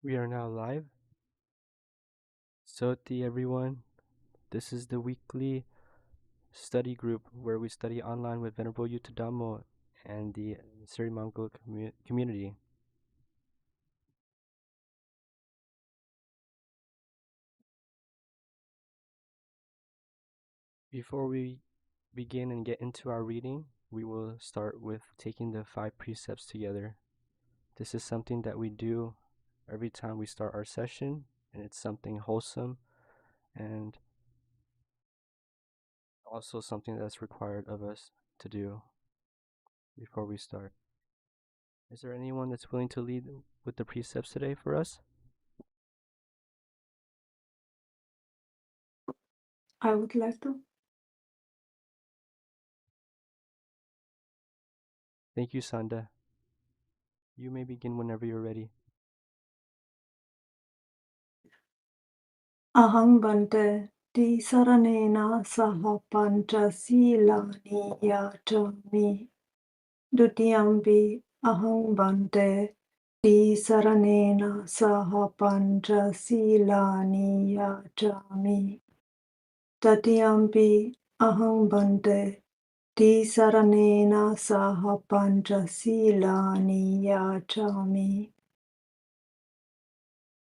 We are now live. Soti everyone. This is the weekly study group where we study online with Venerable Dhamma and the Sri Mongol community. Before we begin and get into our reading, we will start with taking the 5 precepts together. This is something that we do every time we start our session, and it's something wholesome and also something that's required of us to do before we start. Is there anyone that's willing to lead with the precepts today for us? I would like to. Thank you, Sanda. You may begin whenever you're ready. Aham bante ti saranena saha pancha silani yachami. Dutiyampi aham bante ti saranena saha pancha silani yachami. Tatiyampi aham bante ti saranena saha pancha silani yachami.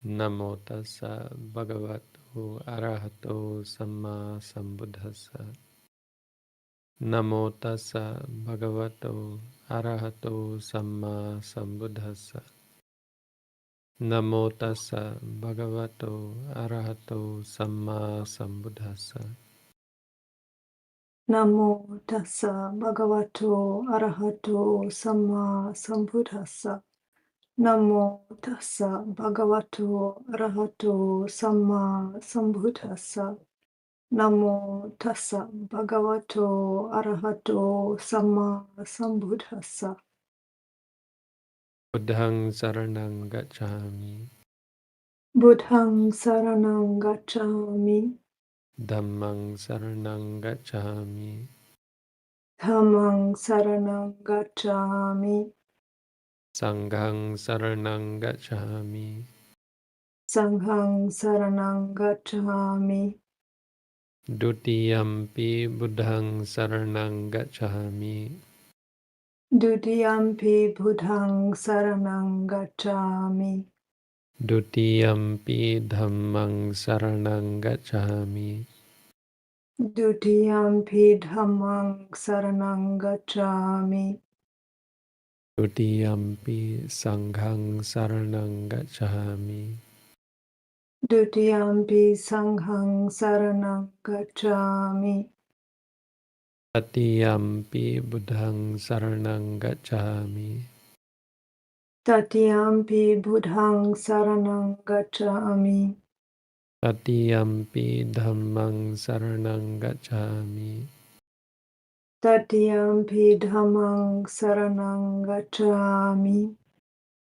Namo tassa bhagavato arahato samma sambuddhassa. Namo tassa bhagavato arahato samma sambuddhassa. Namo tassa bhagavato arahato samma sambuddhassa. Namo tassa bhagavato arahato samma sambuddhassa. Namo tassa bhagavato arahato samma sambuddhassa. Namo tassa bhagavato arahato samma sambuddhassa. Buddhang saranang gacchami. Buddhang saranang gacchami. Dhammang saranang gacchami. Dhammang saranang gacchami. Sanghang saranang gacchami. Sanghang saranang gacchami. Dutiyampi buddhang saranang gacchami. Dutiyampi buddhang saranang gacchami. Dutiyampi dhammang saranang gacchami. Dutiyampi dhammang saranang gacchami. Dutiyampi sanghang saranang gacchami. Dutiyampi sanghang saranang gacchami. Tatiyampi buddhang saranang gacchami. Tatiyampi buddhang saranang gacchami. Tatiyampi dhammang saranang gacchami. Tatiyampi dhammang saranang gacchami.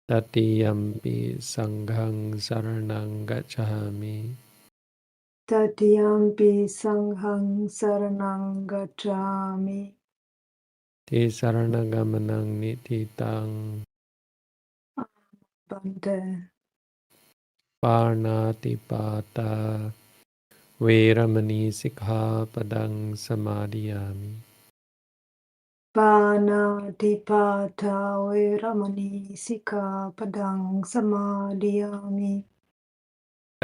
Tatiyampi sanghang saranang gacchami. Tatiyampi sanghang saranang gacchami. Tisaranagammanang nititang. Bante. Parnatipata Veramani Sikkhapadang Samadhiyami. Panatipata veramani sikkhapadang samadhiyami.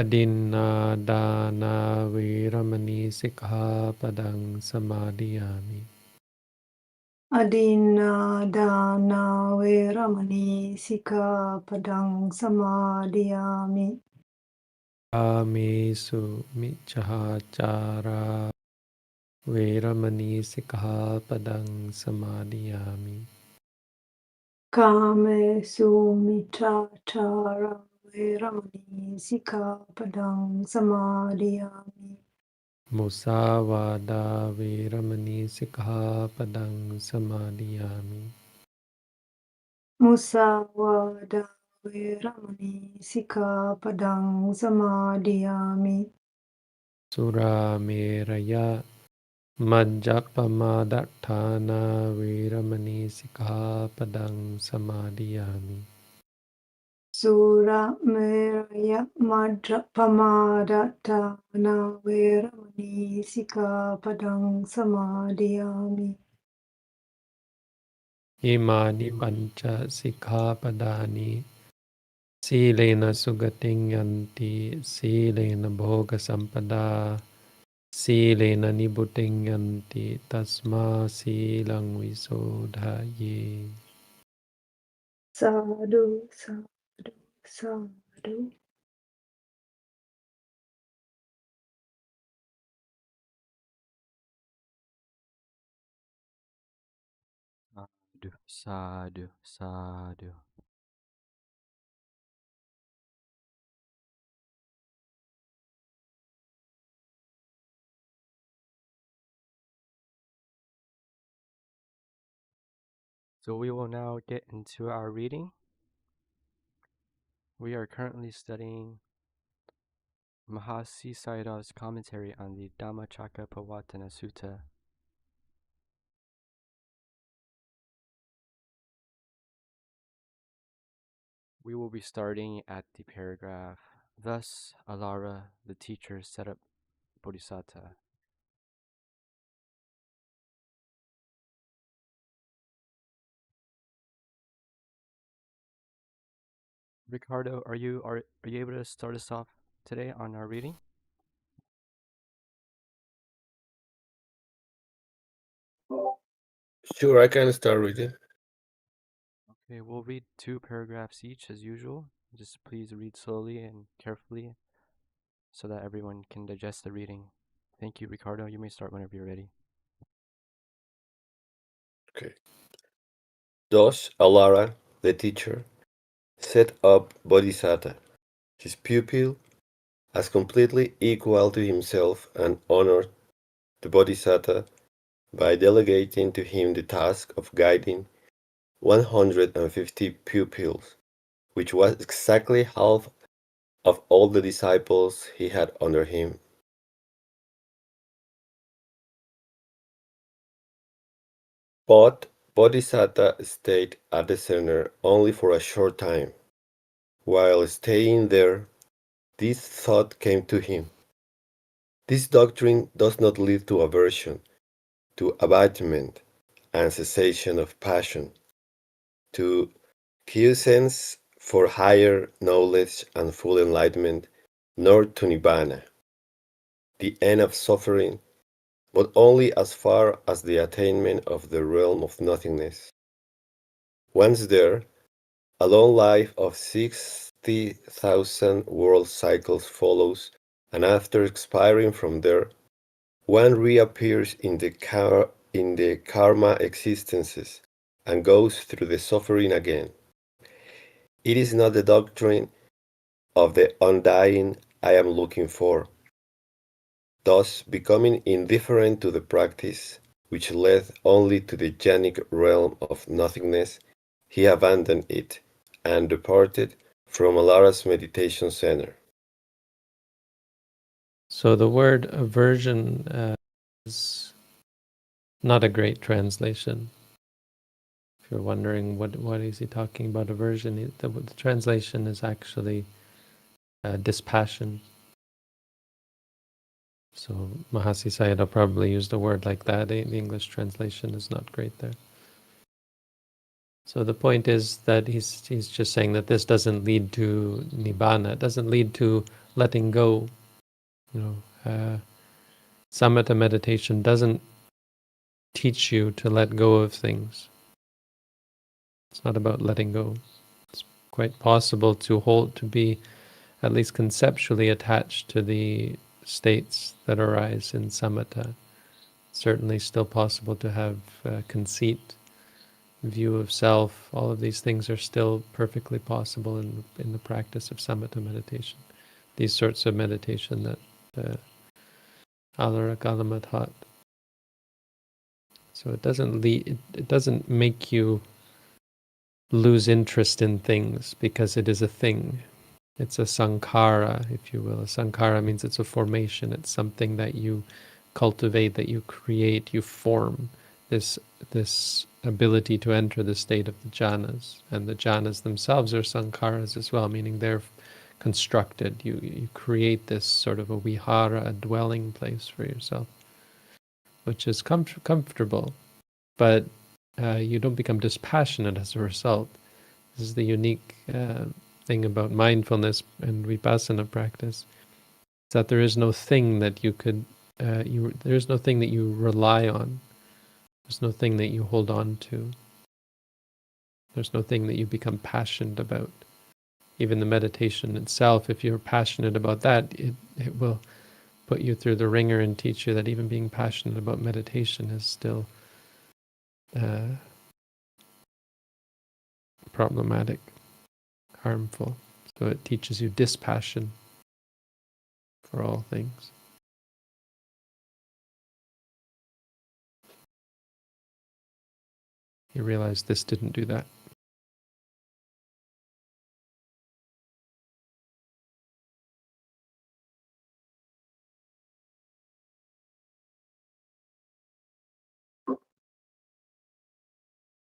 Adinadana Veramani Sikkhapadang Samadhiyami. Adinadana veramani sikkhapadang samadhiyami. Kamesu Miccahachara Veramani Sikkhapadang Samadhiyami. Kamesu miccachara veramani sikkhapadang samadhiyami. Musavada Veramani Sikkhapadang Samadhiyami. Musawada veramani sikkhapadang samadhiyami. Surameraya Majjapamadatthana Veramani Sikkhapadang Samadhiyami. Sura Meraya Madra Pamadatana Veramani Sikapadang Samadhiyami. Imani pancha sikkhapadani Silena sugating yanti Silena bhoga sampada Silena nibuting yanti Tasma silang visodhaye. Sadhu, sadhu, sadhu. Sadhu, sadhu, sadhu. So we will now get into our reading. We are currently studying Mahasi Sayadaw's commentary on the Dhammacakkappavattana Sutta. We will be starting at the paragraph, "Thus Alara, the teacher, set up Bodhisattva." Ricardo, are you able to start us off today on our reading? Sure, I can start reading. Okay, we'll read 2 paragraphs each as usual. Just please read slowly and carefully so that everyone can digest the reading. Thank you, Ricardo. You may start whenever you're ready. Okay. Thus, Alara, the teacher, set up Bodhisattva, his pupil, as completely equal to himself and honored the Bodhisattva by delegating to him the task of guiding 150 pupils, which was exactly half of all the disciples he had under him. But Bodhisattva stayed at the center only for a short time. While staying there, this thought came to him: this doctrine does not lead to aversion, to abandonment and cessation of passion, to quiescence for higher knowledge and full enlightenment, nor to nibbana, the end of suffering, but only as far as the attainment of the realm of nothingness. Once there, a long life of 60,000 world cycles follows, and after expiring from there, one reappears in the karma existences and goes through the suffering again. It is not the doctrine of the undying I am looking for. Thus, becoming indifferent to the practice, which led only to the jhanic realm of nothingness, he abandoned it and departed from Alara's meditation center. So the word aversion is not a great translation. If you're wondering what is he talking about aversion, the translation is actually dispassion. So Mahasi Sayadaw probably used a word like that. The English translation is not great there. So the point is that he's just saying that this doesn't lead to nibbana. It doesn't lead to letting go. Samatha meditation doesn't teach you to let go of things. It's not about letting go. It's quite possible to be at least conceptually attached to the states that arise in samatha. Certainly still possible to have conceit, view of self. All of these things are still perfectly possible in the practice of samatha meditation. These sorts of meditation that Alara Kalama taught. So it doesn't make you lose interest in things because it is a thing. It's a sankhara, if you will. A sankhara means it's a formation. It's something that you cultivate, that you create, you form. This ability to enter the state of the jhanas. And the jhanas themselves are sankharas as well, meaning they're constructed. You create this sort of a vihara, a dwelling place for yourself, which is comfortable, but you don't become dispassionate as a result. This is the unique thing about mindfulness and vipassana practice, is that there is no thing that you could, there is no thing that you rely on. There's no thing that you hold on to. There's no thing that you become passionate about. Even the meditation itself, if you're passionate about that, it will put you through the ringer and teach you that even being passionate about meditation is still problematic, harmful. So it teaches you dispassion for all things. You realize this didn't do that.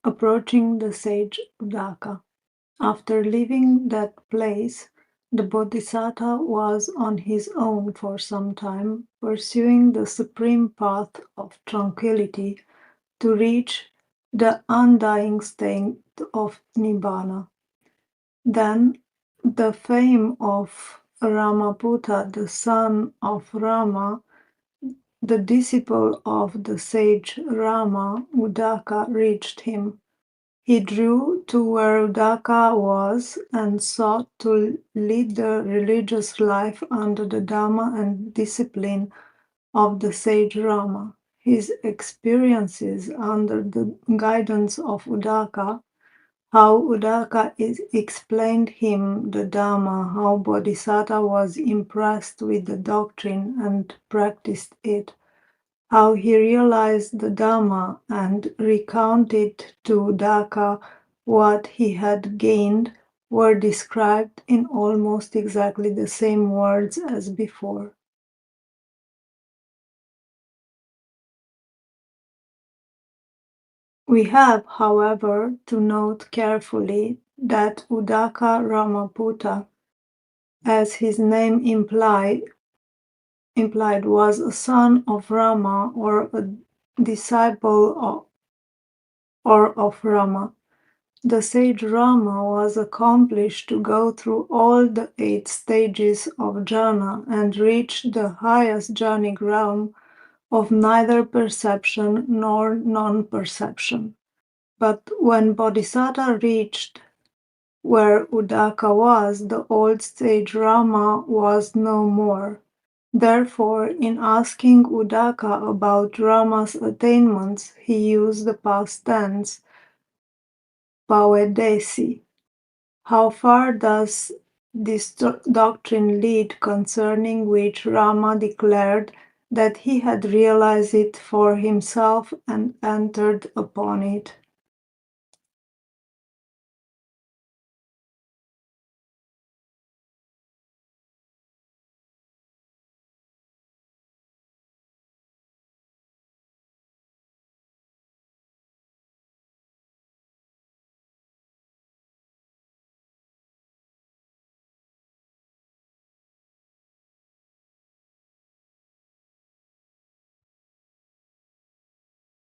Approaching the sage Udaka. After leaving that place, the Bodhisattva was on his own for some time, pursuing the supreme path of tranquility to reach the undying state of Nibbana. Then the fame of Ramaputta, the son of Rama, the disciple of the sage Rama, Udaka, reached him. He drew to where Udaka was and sought to lead the religious life under the Dhamma and discipline of the sage Rama. His experiences under the guidance of Udaka, how Udaka explained him the Dhamma, how Bodhisattva was impressed with the doctrine and practiced it, how he realized the Dhamma and recounted to Udaka what he had gained, were described in almost exactly the same words as before. We have, however, to note carefully that Udaka Ramaputta, as his name implied, was a son of Rama or a disciple of Rama. The sage Rama was accomplished to go through all the 8 stages of jhana and reach the highest jhanic realm of neither perception nor non-perception. But when Bodhisattva reached where Udaka was, the old sage Rama was no more. Therefore, in asking Udaka about Rama's attainments, he used the past tense, Pavedesi. How far does this doctrine lead, concerning which Rama declared that he had realized it for himself and entered upon it?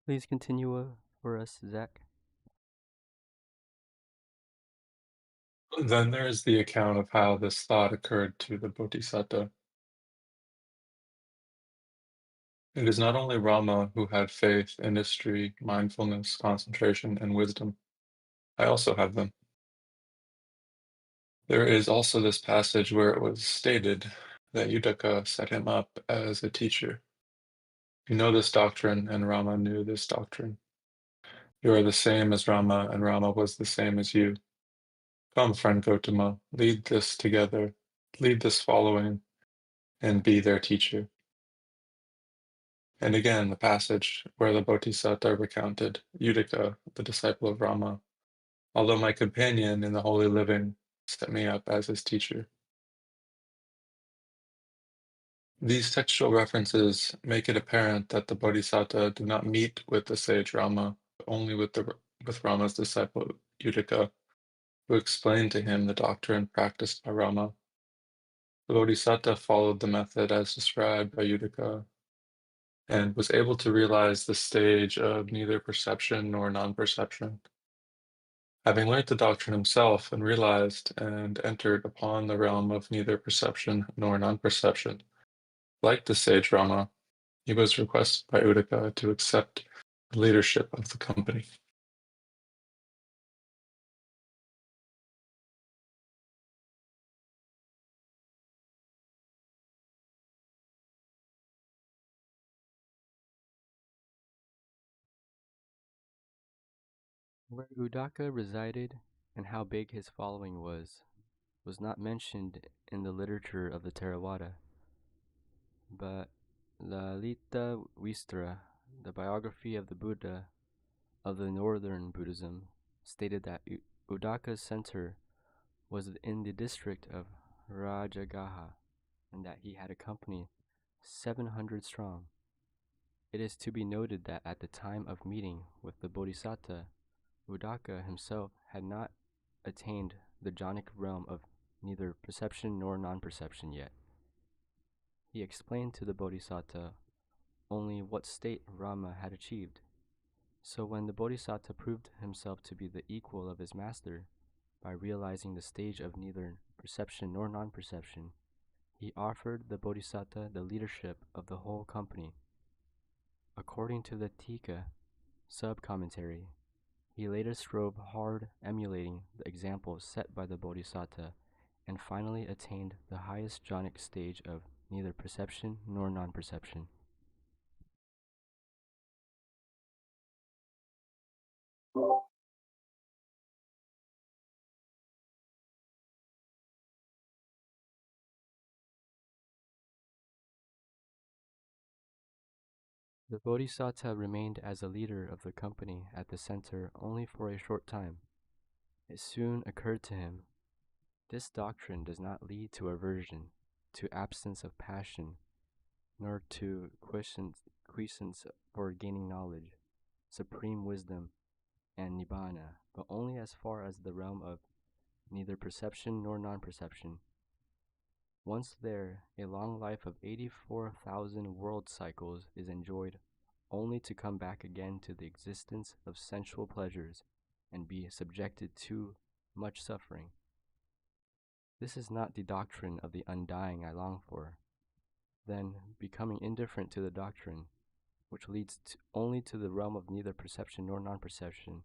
Please continue for us, Zach. Then there is the account of how this thought occurred to the Bodhisattva. It is not only Rama who had faith, industry, mindfulness, concentration, and wisdom. I also have them. There is also this passage where it was stated that Udaka set him up as a teacher. You know this doctrine, and Rama knew this doctrine. You are the same as Rama, and Rama was the same as you. Come, friend Gotama, lead this together, lead this following, and be their teacher. And again, the passage where the Bodhisattva recounted, Udaka, the disciple of Rama, although my companion in the holy living set me up as his teacher. These textual references make it apparent that the Bodhisattva did not meet with the sage Rama, only with Rama's disciple Uddaka, who explained to him the doctrine practiced by Rama. The Bodhisatta followed the method as described by Uddaka and was able to realize the stage of neither perception nor non-perception. Having learnt the doctrine himself and realized and entered upon the realm of neither perception nor non-perception, like the sage Rama, he was requested by Uddaka to accept the leadership of the company. Where Uddaka resided and how big his following was not mentioned in the literature of the Theravada, but Lalita Vistra, the biography of the Buddha of the northern Buddhism, stated that Uddaka's center was in the district of Rajagaha, and that he had a company 700 strong. It is to be noted that at the time of meeting with the Bodhisatta, Uddaka himself had not attained the jhanic realm of neither perception nor non-perception yet. He explained to the Bodhisatta only what state Rama had achieved. So when the Bodhisatta proved himself to be the equal of his master by realizing the stage of neither perception nor non-perception, he offered the Bodhisatta the leadership of the whole company. According to the Tika sub-commentary, he later strove hard emulating the example set by the Bodhisatta and finally attained the highest jhanic stage of neither perception nor non-perception. The Bodhisatta remained as a leader of the company at the center only for a short time. It soon occurred to him, this doctrine does not lead to aversion, to absence of passion, nor to quiescence for gaining knowledge, supreme wisdom, and nibbana, but only as far as the realm of neither perception nor non-perception. Once there, a long life of 84,000 world cycles is enjoyed only to come back again to the existence of sensual pleasures and be subjected to much suffering. This is not the doctrine of the undying I long for. Then, becoming indifferent to the doctrine, which leads only to the realm of neither perception nor non-perception,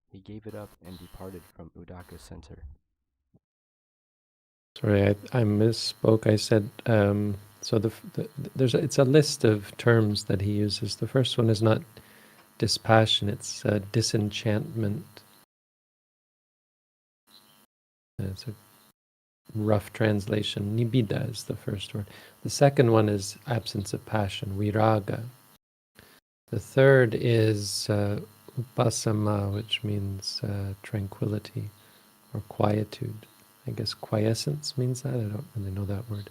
he gave it up and departed from Uddaka's center. Sorry, I misspoke. I said so. It's a list of terms that he uses. The first one is not dispassion; it's disenchantment. It's a rough translation. Nibbida is the first word. The second one is absence of passion, viraga. The third is upasama, which means tranquility or quietude. I guess quiescence means that. I don't really know that word.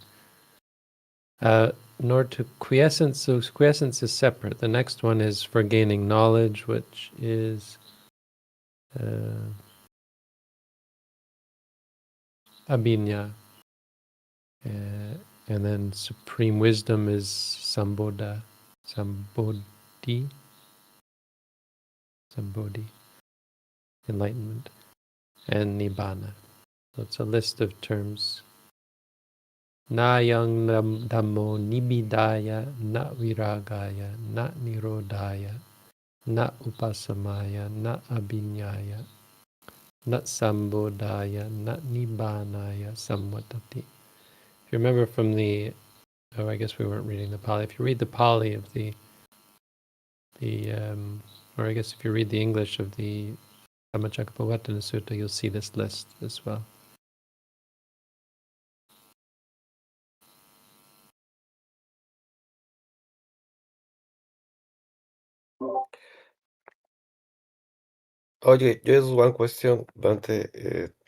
Nor to quiescence. So quiescence is separate. The next one is for gaining knowledge, which is abhinya. And then supreme wisdom is sambodhi, enlightenment, and nibbana. So it's a list of terms. Na yang dhammo nibbidaya, na viragaya, na nirodhaya, na upasamaya, na abhinyaya, na sambodhaya, na nibbanaya samvatati. If you remember from the, I guess we weren't reading the Pali. If you read the Pali of or I guess if you read the English of the Dhammacakkappavattana Sutta, you'll see this list as well. Okay, just one question, Bante.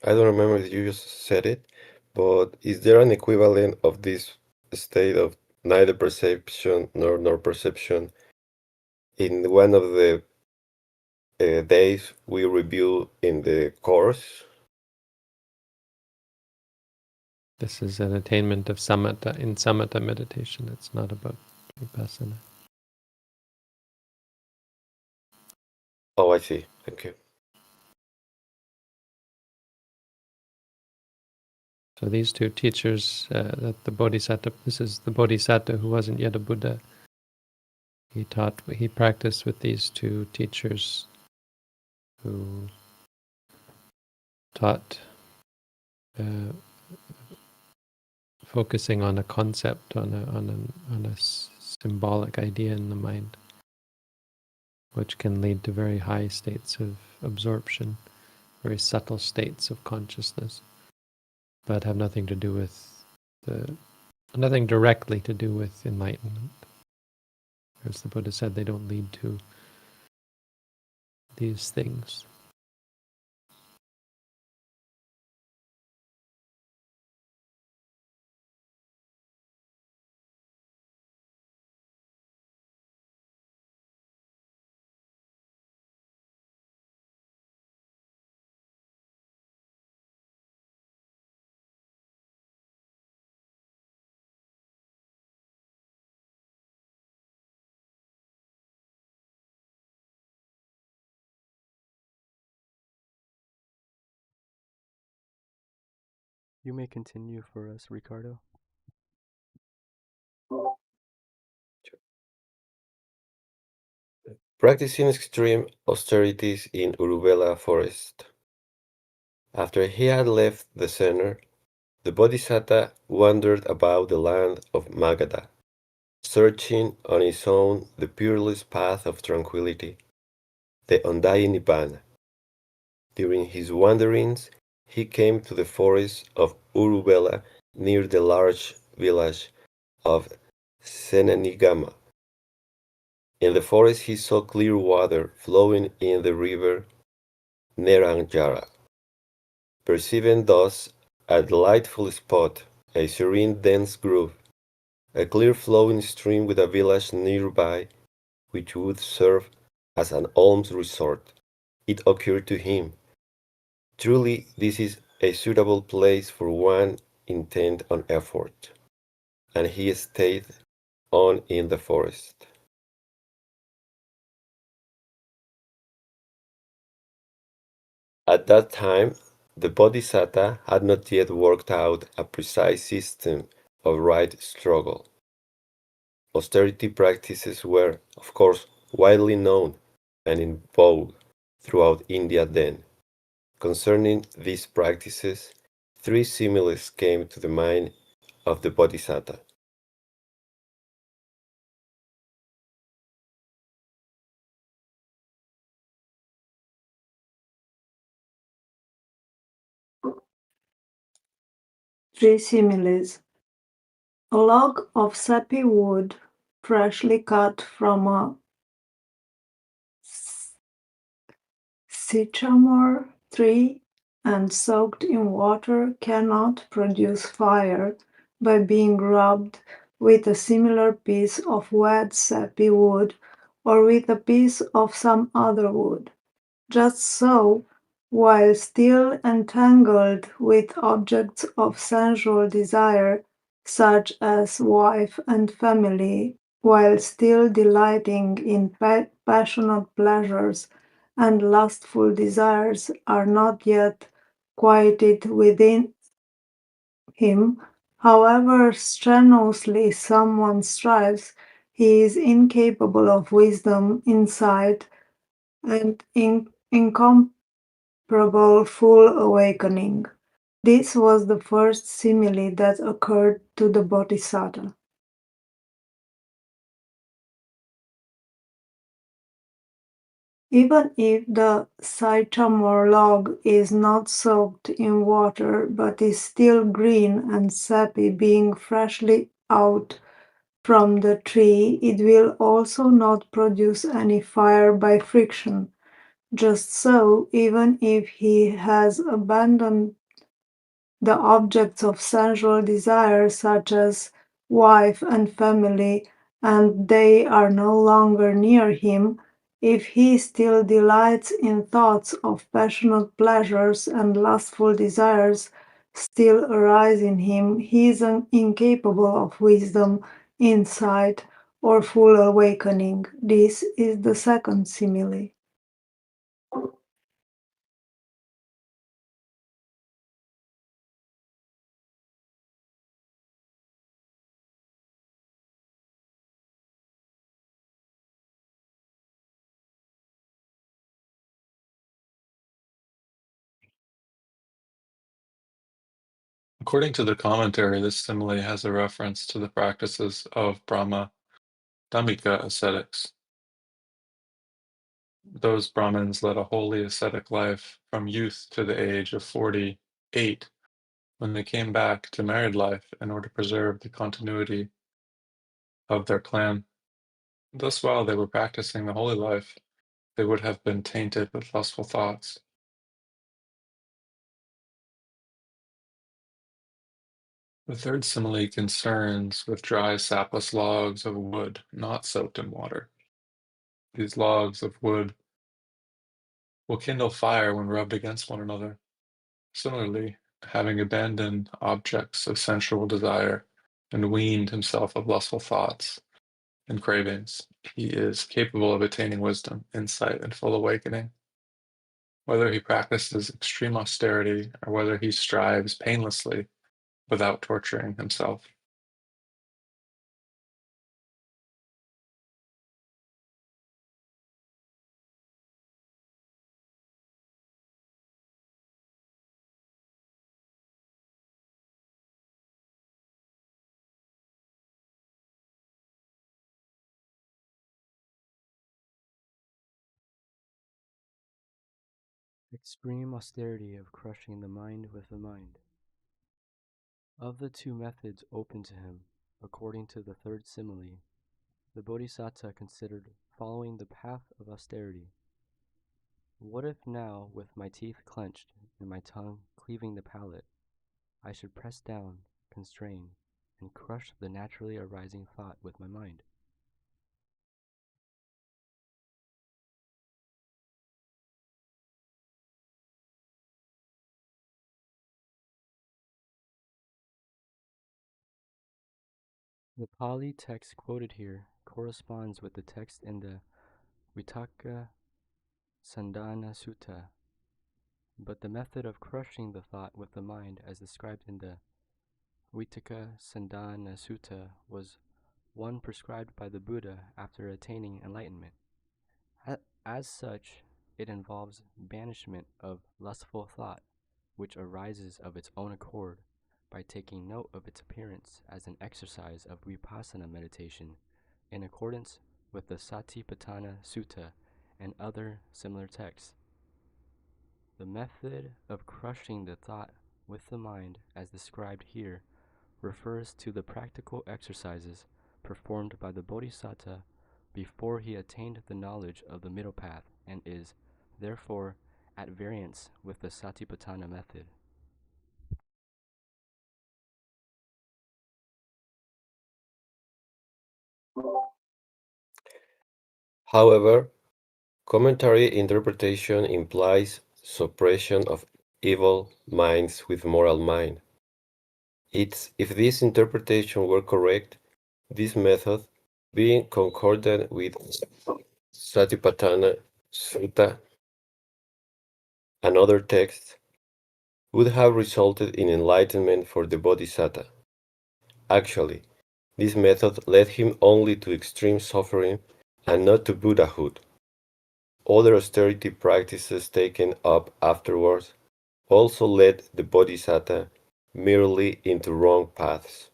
I don't remember if you just said it, but is there an equivalent of this state of neither perception nor perception in one of the days we review in the course. This is an attainment of samatha. In samatha meditation, it's not about vipassana. Oh, I see. Thank you. So these two teachers, that the Bodhisattva, this is the Bodhisattva who wasn't yet a Buddha. He practiced with these two teachers who taught focusing on a concept, on a symbolic idea in the mind, which can lead to very high states of absorption, very subtle states of consciousness, but have nothing to do with nothing directly to do with enlightenment. As the Buddha said, they don't lead to these things. You may continue for us, Ricardo. Practicing extreme austerities in Uruvela forest. After he had left the center, the Bodhisattva wandered about the land of Magadha, searching on his own the peerless path of tranquility, the undying Nibbana. During his wanderings, he came to the forest of Uruvela near the large village of Senanigama. In the forest he saw clear water flowing in the river Neranjara. Perceiving thus a delightful spot, a serene dense grove, a clear flowing stream with a village nearby which would serve as an alms resort, it occurred to him, truly this is a suitable place for one intent on effort, and he stayed on in the forest. At that time, the Bodhisattva had not yet worked out a precise system of right struggle. Austerity practices were, of course, widely known and in vogue throughout India then. Concerning these practices, three similes came to the mind of the Bodhisattva. Three similes. A log of sappy wood, freshly cut from a sycamore tree and soaked in water, cannot produce fire by being rubbed with a similar piece of wet sappy wood or with a piece of some other wood. Just so, while still entangled with objects of sensual desire, such as wife and family, while still delighting in passionate pleasures and lustful desires are not yet quieted within him, however strenuously someone strives, he is incapable of wisdom, insight, and incomparable full awakening. This was the first simile that occurred to the Bodhisattva. Even if the sycamore log is not soaked in water but is still green and sappy, being freshly out from the tree, it will also not produce any fire by friction. Just so, even if he has abandoned the objects of sensual desire, such as wife and family, and they are no longer near him, If he still delights in thoughts of passionate pleasures and lustful desires still arise in him, he is incapable of wisdom, insight, or full awakening. This is the second simile. According to the commentary, this simile has a reference to the practices of Brahma Dhammika ascetics. Those Brahmins led a wholly ascetic life from youth to the age of 48 when they came back to married life in order to preserve the continuity of their clan. Thus, while they were practicing the holy life, they would have been tainted with lustful thoughts. The third simile concerns with dry sapless logs of wood not soaked in water. These logs of wood will kindle fire when rubbed against one another. Similarly, having abandoned objects of sensual desire and weaned himself of lustful thoughts and cravings, he is capable of attaining wisdom, insight, and full awakening. Whether he practices extreme austerity or whether he strives painlessly without torturing himself. Extreme austerity of crushing the mind with the mind. Of the two methods open to him, according to the third simile, the Bodhisattva considered following the path of austerity. What if now, with my teeth clenched and my tongue cleaving the palate, I should press down, constrain, and crush the naturally arising thought with my mind? The Pali text quoted here corresponds with the text in the Vitakka Sandana Sutta, but the method of crushing the thought with the mind as described in the Vitakka Sandana Sutta was one prescribed by the Buddha after attaining enlightenment. As such, it involves banishment of lustful thought, which arises of its own accord by taking note of its appearance as an exercise of vipassana meditation in accordance with the Satipatthana Sutta and other similar texts. The method of crushing the thought with the mind as described here refers to the practical exercises performed by the Bodhisattva before he attained the knowledge of the middle path and is, therefore, at variance with the Satipatthana method. However, commentary interpretation implies suppression of evil minds with moral mind. If this interpretation were correct, this method, being concordant with Satipatthana Sutta and other texts, would have resulted in enlightenment for the Bodhisattva. Actually, this method led him only to extreme suffering and not to Buddhahood. Other austerity practices taken up afterwards also led the Bodhisattva merely into wrong paths.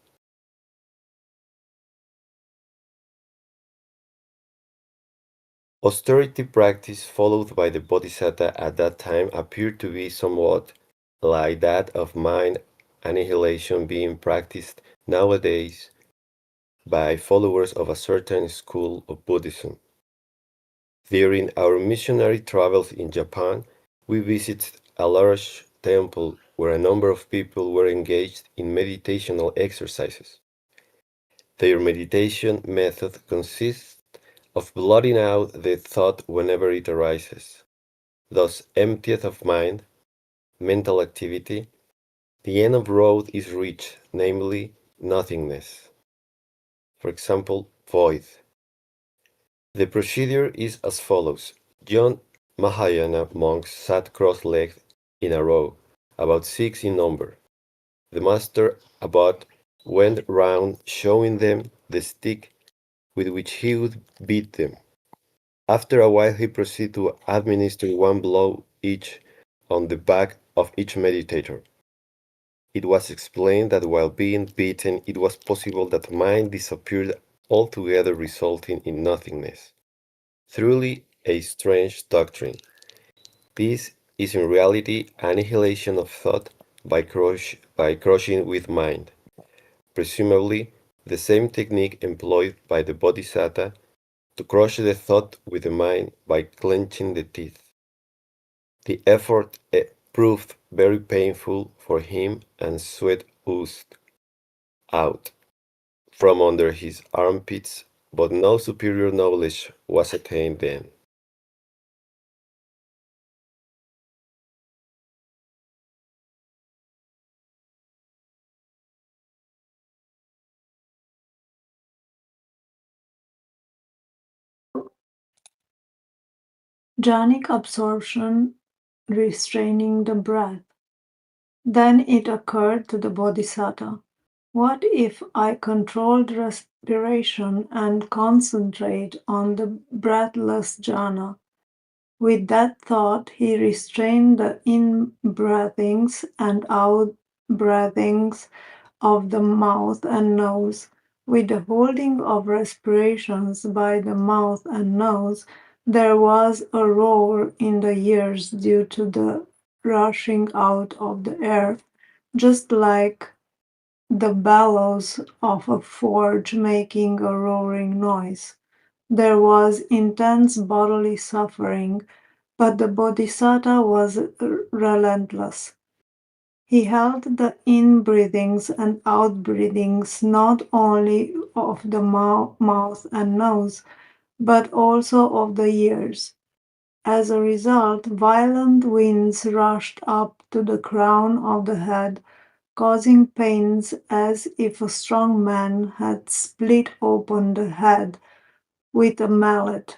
Austerity practice followed by the Bodhisattva at that time appeared to be somewhat like that of mind annihilation being practiced nowadays by followers of a certain school of Buddhism. During our missionary travels in Japan, we visited a large temple where a number of people were engaged in meditational exercises. Their meditation method consists of blotting out the thought whenever it arises. Thus emptied of mind, mental activity, the end of road is reached, namely nothingness. For example, void. The procedure is as follows. Young Mahayana monks sat cross-legged in a row, about 6 in number. The master abbot went round showing them the stick with which he would beat them. After a while he proceeded to administer one blow each on the back of each meditator. It was explained that while being beaten it was possible that mind disappeared altogether, resulting in nothingness. Truly a strange doctrine. This is in reality annihilation of thought by crushing with mind. Presumably, the same technique employed by the Bodhisattva to crush the thought with the mind by clenching the teeth. The effort proved very painful for him, and sweat oozed out from under his armpits, but no superior knowledge was attained then. Jhanic absorption, restraining the breath. Then it occurred to the Bodhisattva, what if I controlled respiration and concentrate on the breathless jhana? With that thought, he restrained the in-breathings and out-breathings of the mouth and nose. With the holding of respirations by the mouth and nose, there was a roar in the ears due to the rushing out of the air, just like the bellows of a forge making a roaring noise. There was intense bodily suffering, but the Bodhisattva was relentless. He held the in-breathings and out-breathings not only of the mouth and nose, but also of the ears. As a result, violent winds rushed up to the crown of the head, causing pains as if a strong man had split open the head with a mallet,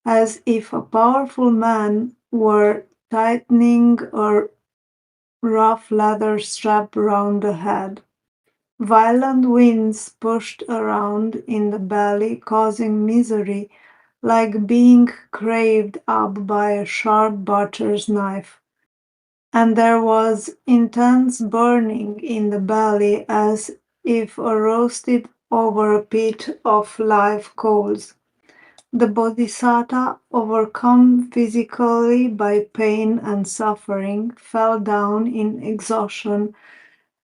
as if a powerful man were tightening a rough leather strap round the head. Violent winds pushed around in the belly, causing misery, like being craved up by a sharp butcher's knife. And there was intense burning in the belly, as if roasted over a pit of live coals. The Bodhisattva, overcome physically by pain and suffering, fell down in exhaustion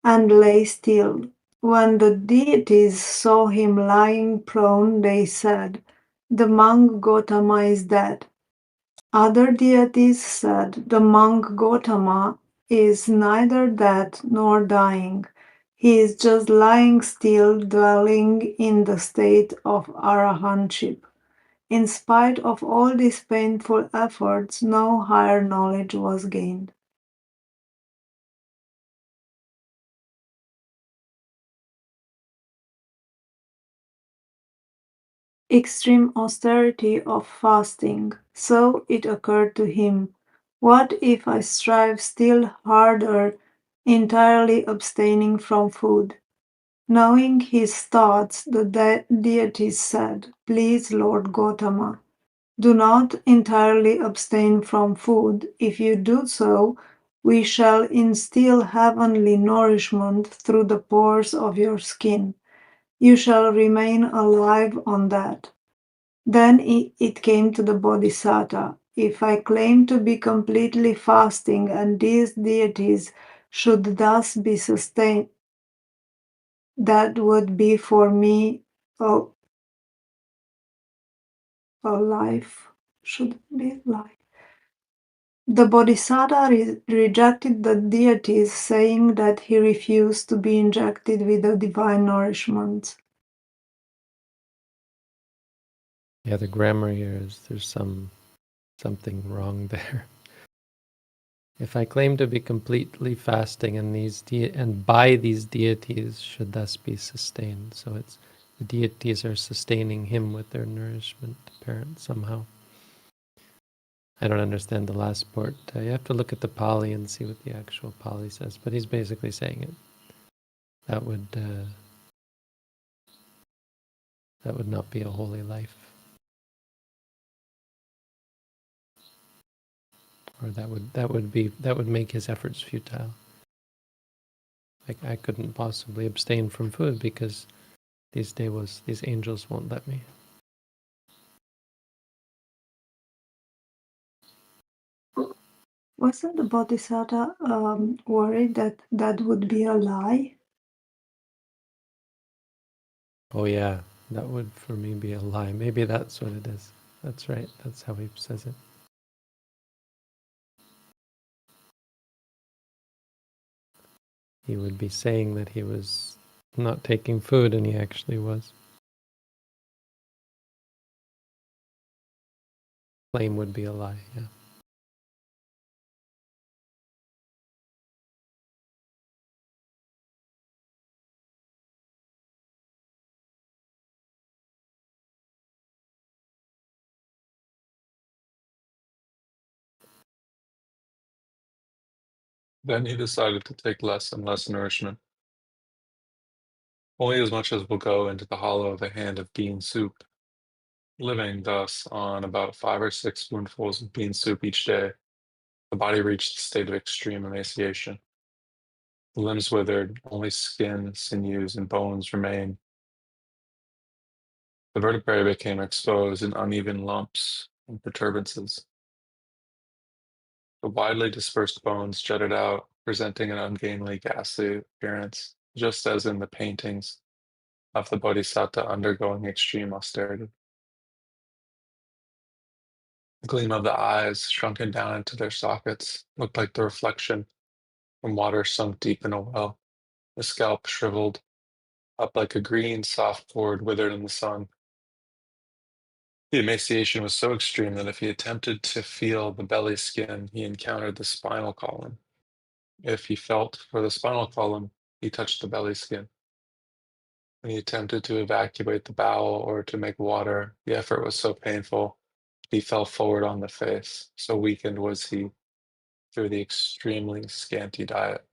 and lay still. When the deities saw him lying prone, they said, "The monk Gotama is dead." Other deities said, "The monk Gotama is neither dead nor dying. He is just lying still, dwelling in the state of arahantship." In spite of all these painful efforts, no higher knowledge was gained. Extreme austerity of fasting. So it occurred to him, what if I strive still harder, entirely abstaining from food? Knowing his thoughts, the deities said, "Please, Lord Gotama, do not entirely abstain from food. If you do so, we shall instill heavenly nourishment through the pores of your skin. You shall remain alive on that." Then it came to the Bodhisattva, if I claim to be completely fasting and these deities should thus be sustained, that would be for me a life, should be life. The Bodhisattva rejected the deities, saying that he refused to be injected with the divine nourishment. Yeah, the grammar here is there's something wrong there. If I claim to be completely fasting, and and by these deities should thus be sustained, so it's the deities are sustaining him with their nourishment, apparent somehow. I don't understand the last part. You have to look at the Pali and see what the actual Pali says, but he's basically saying it. That would not be a holy life, or that would make his efforts futile. Like I couldn't possibly abstain from food because these angels won't let me. Wasn't the Bodhisattva worried that that would be a lie? Oh yeah, that would for me be a lie. Maybe that's what it is. That's right. That's how he says it. He would be saying that he was not taking food, and he actually was. Claim would be a lie, yeah. Then he decided to take less and less nourishment, only as much as will go into the hollow of a hand of bean soup. Living thus on about 5 or 6 spoonfuls of bean soup each day, the body reached a state of extreme emaciation. The limbs withered, only skin, sinews, and bones remained. The vertebrae became exposed in uneven lumps and protuberances. The widely dispersed bones jutted out, presenting an ungainly, ghastly appearance, just as in the paintings of the Bodhisattva undergoing extreme austerity. The gleam of the eyes, shrunken down into their sockets, looked like the reflection from water sunk deep in a well. The scalp shriveled up like a green, soft gourd withered in the sun. The emaciation was so extreme that if he attempted to feel the belly skin, he encountered the spinal column. If he felt for the spinal column, he touched the belly skin. When he attempted to evacuate the bowel or to make water, the effort was so painful, he fell forward on the face. So weakened was he through the extremely scanty diet.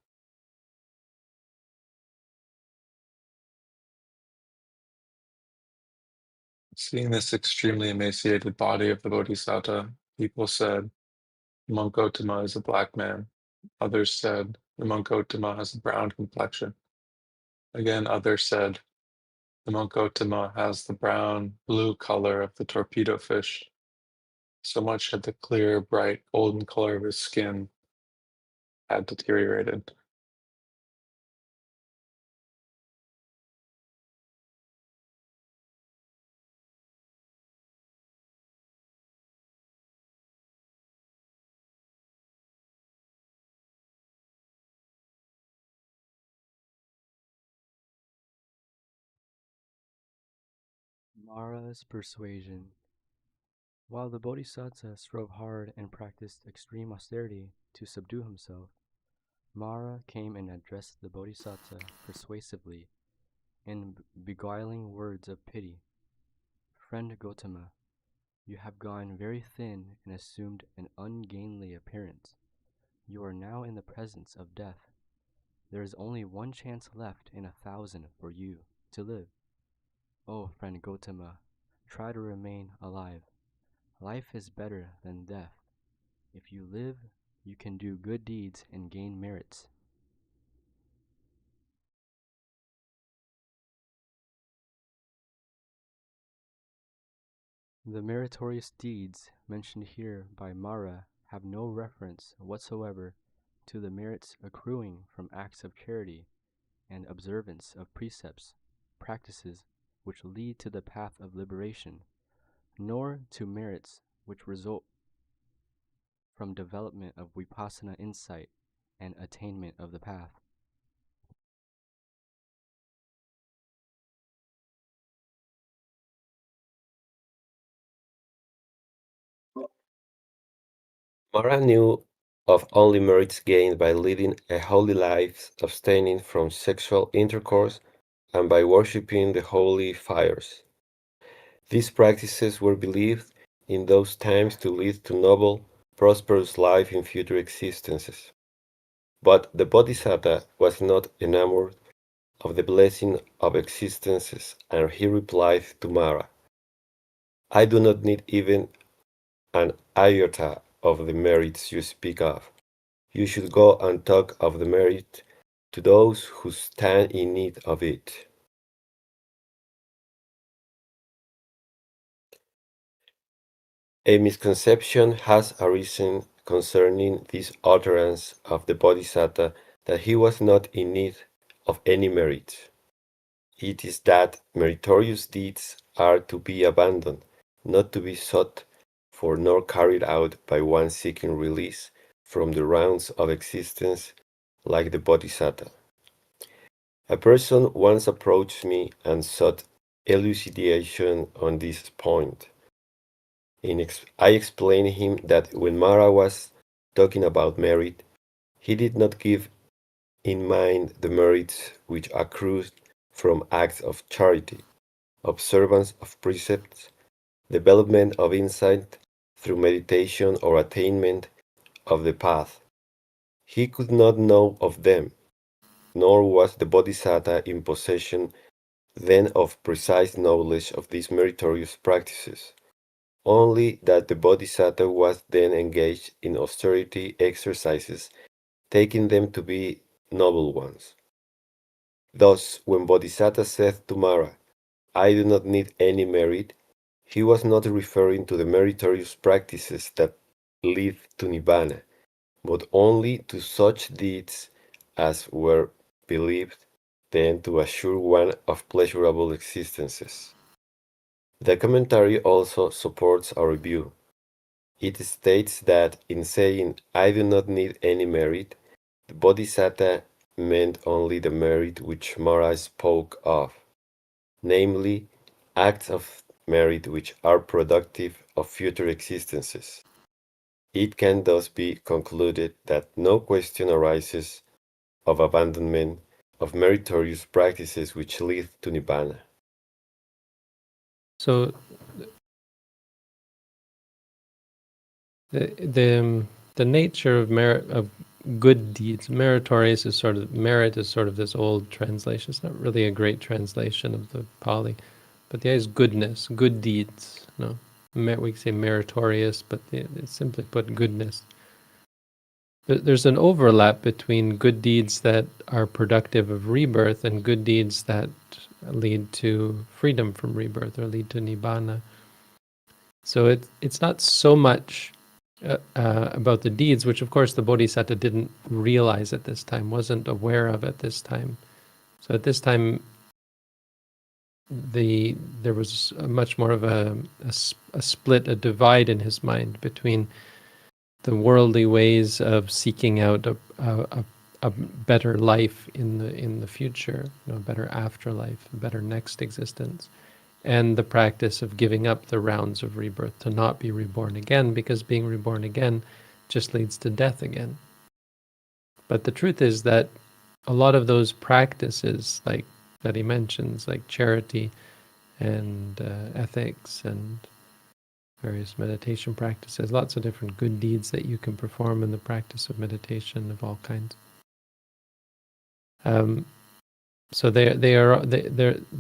Seeing this extremely emaciated body of the Bodhisattva, people said, Monk Gotama is a black man. Others said, the monk Gotama has a brown complexion. Again, others said, the monk Gotama has the brown-blue color of the torpedo fish. So much had the clear, bright, golden color of his skin had deteriorated. Mara's persuasion. While the Bodhisattva strove hard and practiced extreme austerity to subdue himself, Mara came and addressed the Bodhisattva persuasively in beguiling words of pity. Friend Gotama, you have gone very thin and assumed an ungainly appearance. You are now in the presence of death. There is only one chance left in 1,000 for you to live. Oh, friend Gotama, try to remain alive. Life is better than death. If you live, you can do good deeds and gain merits. The meritorious deeds mentioned here by Mara have no reference whatsoever to the merits accruing from acts of charity and observance of precepts, practices which lead to the path of liberation, nor to merits which result from development of vipassana insight and attainment of the path. Mara knew of only merits gained by leading a holy life, abstaining from sexual intercourse, and by worshipping the holy fires. These practices were believed in those times to lead to noble, prosperous life in future existences. But the Bodhisattva was not enamored of the blessing of existences, and he replied to Mara, I do not need even an iota of the merits you speak of. You should go and talk of the merit to those who stand in need of it. A misconception has arisen concerning this utterance of the Bodhisattva that he was not in need of any merit. It is that meritorious deeds are to be abandoned, not to be sought for nor carried out by one seeking release from the rounds of existence like the Bodhisattva. A person once approached me and sought elucidation on this point. I explained him that when Mara was talking about merit, he did not give in mind the merits which accrued from acts of charity, observance of precepts, development of insight through meditation or attainment of the path. He could not know of them, nor was the Bodhisattva in possession then of precise knowledge of these meritorious practices, only that the Bodhisattva was then engaged in austerity exercises, taking them to be noble ones. Thus, when Bodhisattva said to Mara, I do not need any merit, he was not referring to the meritorious practices that lead to Nibbana, but only to such deeds as were believed then to assure one of pleasurable existences. The commentary also supports our view. It states that in saying, I do not need any merit, the Bodhisattva meant only the merit which Mara spoke of, namely, acts of merit which are productive of future existences. It can thus be concluded that no question arises of abandonment of meritorious practices which lead to Nibbana. So the nature of merit, of good deeds, meritorious is sort of, merit is sort of this old translation. It's not really a great translation of the Pali, but the idea is goodness, good deeds. No, we say meritorious, but it's simply put goodness. There's an overlap between good deeds that are productive of rebirth and good deeds that lead to freedom from rebirth or lead to Nibbana. So it's not so much about the deeds, which of course the Bodhisattva didn't realize at this time, wasn't aware of at this time. So at this time, there was much more of a split, a divide in his mind between the worldly ways of seeking out a better life in the future, a better afterlife, a better next existence, and the practice of giving up the rounds of rebirth, to not be reborn again, because being reborn again just leads to death again. But the truth is that a lot of those practices, like that he mentions, like charity and ethics and various meditation practices, lots of different good deeds that you can perform in the practice of meditation of all kinds. So there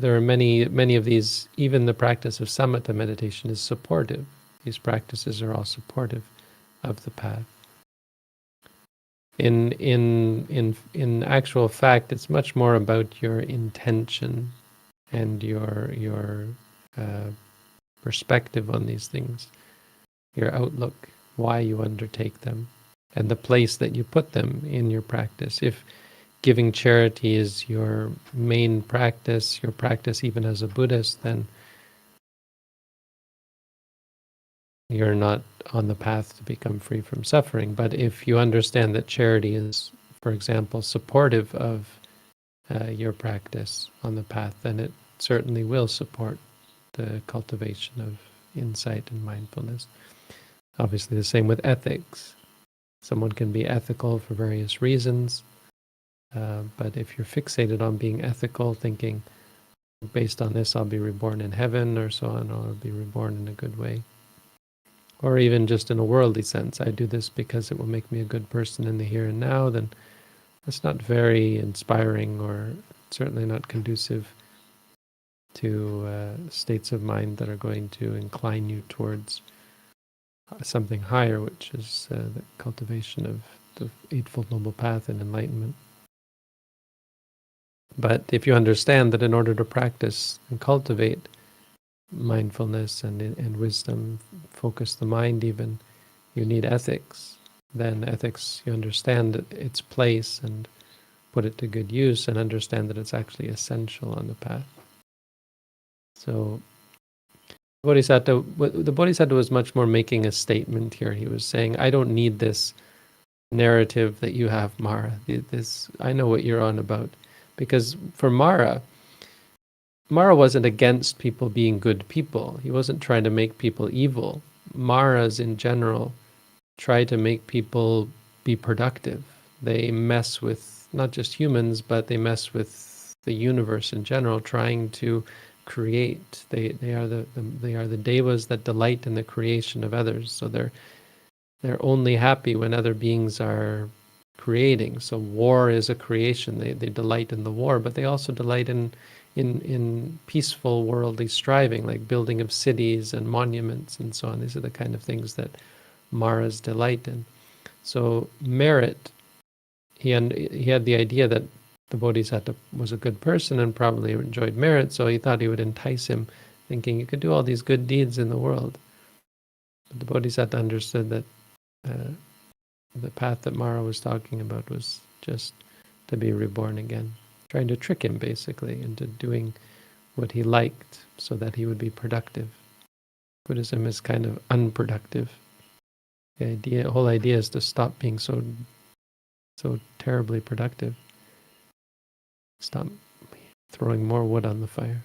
are many of these. Even the practice of samatha meditation is supportive. These practices are all supportive of the path. In actual fact, it's much more about your intention and your perspective on these things, your outlook, why you undertake them, and the place that you put them in your practice. If giving charity is your main practice, your practice even as a Buddhist, then you're not on the path to become free from suffering. But if you understand that charity is, for example, supportive of your practice on the path, then it certainly will support the cultivation of insight and mindfulness. Obviously the same with ethics. Someone can be ethical for various reasons, but if you're fixated on being ethical, thinking, based on this, I'll be reborn in heaven, or so on, or I'll be reborn in a good way. Or even just in a worldly sense, I do this because it will make me a good person in the here and now, then that's not very inspiring, or certainly not conducive to states of mind that are going to incline you towards something higher, which is the cultivation of the Eightfold Noble Path and enlightenment. But if you understand that in order to practice and cultivate mindfulness and wisdom, focus the mind even, you need ethics. Then ethics, you understand its place and put it to good use, and understand that it's actually essential on the path. So the Bodhisattva was much more making a statement here. He was saying, I don't need this narrative that you have, Mara. I know what you're on about. Because for Mara wasn't against people being good people. He wasn't trying to make people evil. Maras in general try to make people be productive. They mess with not just humans, but they mess with the universe in general, trying to create. They are the devas that delight in the creation of others. So they're only happy when other beings are creating. So war is a creation. They delight in the war, but they also delight in peaceful worldly striving, like building of cities and monuments and so on. These are the kind of things that Maras delight in. So merit, he had the idea that the Bodhisattva was a good person and probably enjoyed merit, so he thought he would entice him, thinking you could do all these good deeds in the world. But the Bodhisattva understood that the path that Mara was talking about was just to be reborn again, trying to trick him basically into doing what he liked so that he would be productive. Buddhism is kind of unproductive. The whole idea is to stop being so terribly productive. Stop throwing more wood on the fire.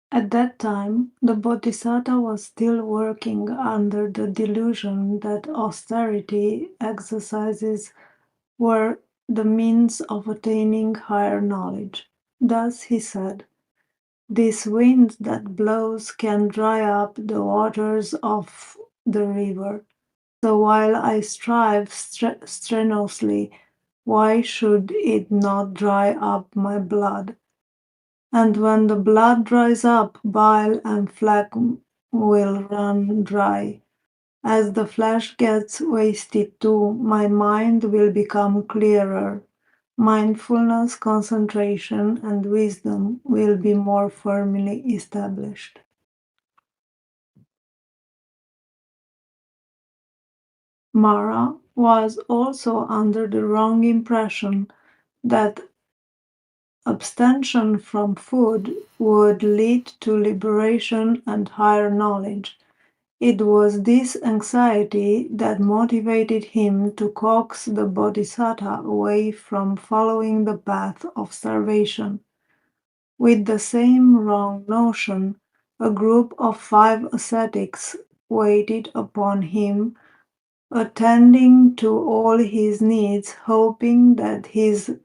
At that time, the Bodhisattva was still working under the delusion that austerity exercises were the means of attaining higher knowledge. Thus he said, "This wind that blows can dry up the waters of the river. So while I strive strenuously, why should it not dry up my blood? And when the blood dries up, bile and phlegm will run dry. As the flesh gets wasted too, my mind will become clearer. Mindfulness, concentration, and wisdom will be more firmly established." Mara was also under the wrong impression that abstention from food would lead to liberation and higher knowledge. It was this anxiety that motivated him to coax the Bodhisattva away from following the path of starvation. With the same wrong notion, a group of 5 ascetics waited upon him, attending to all his needs, hoping that his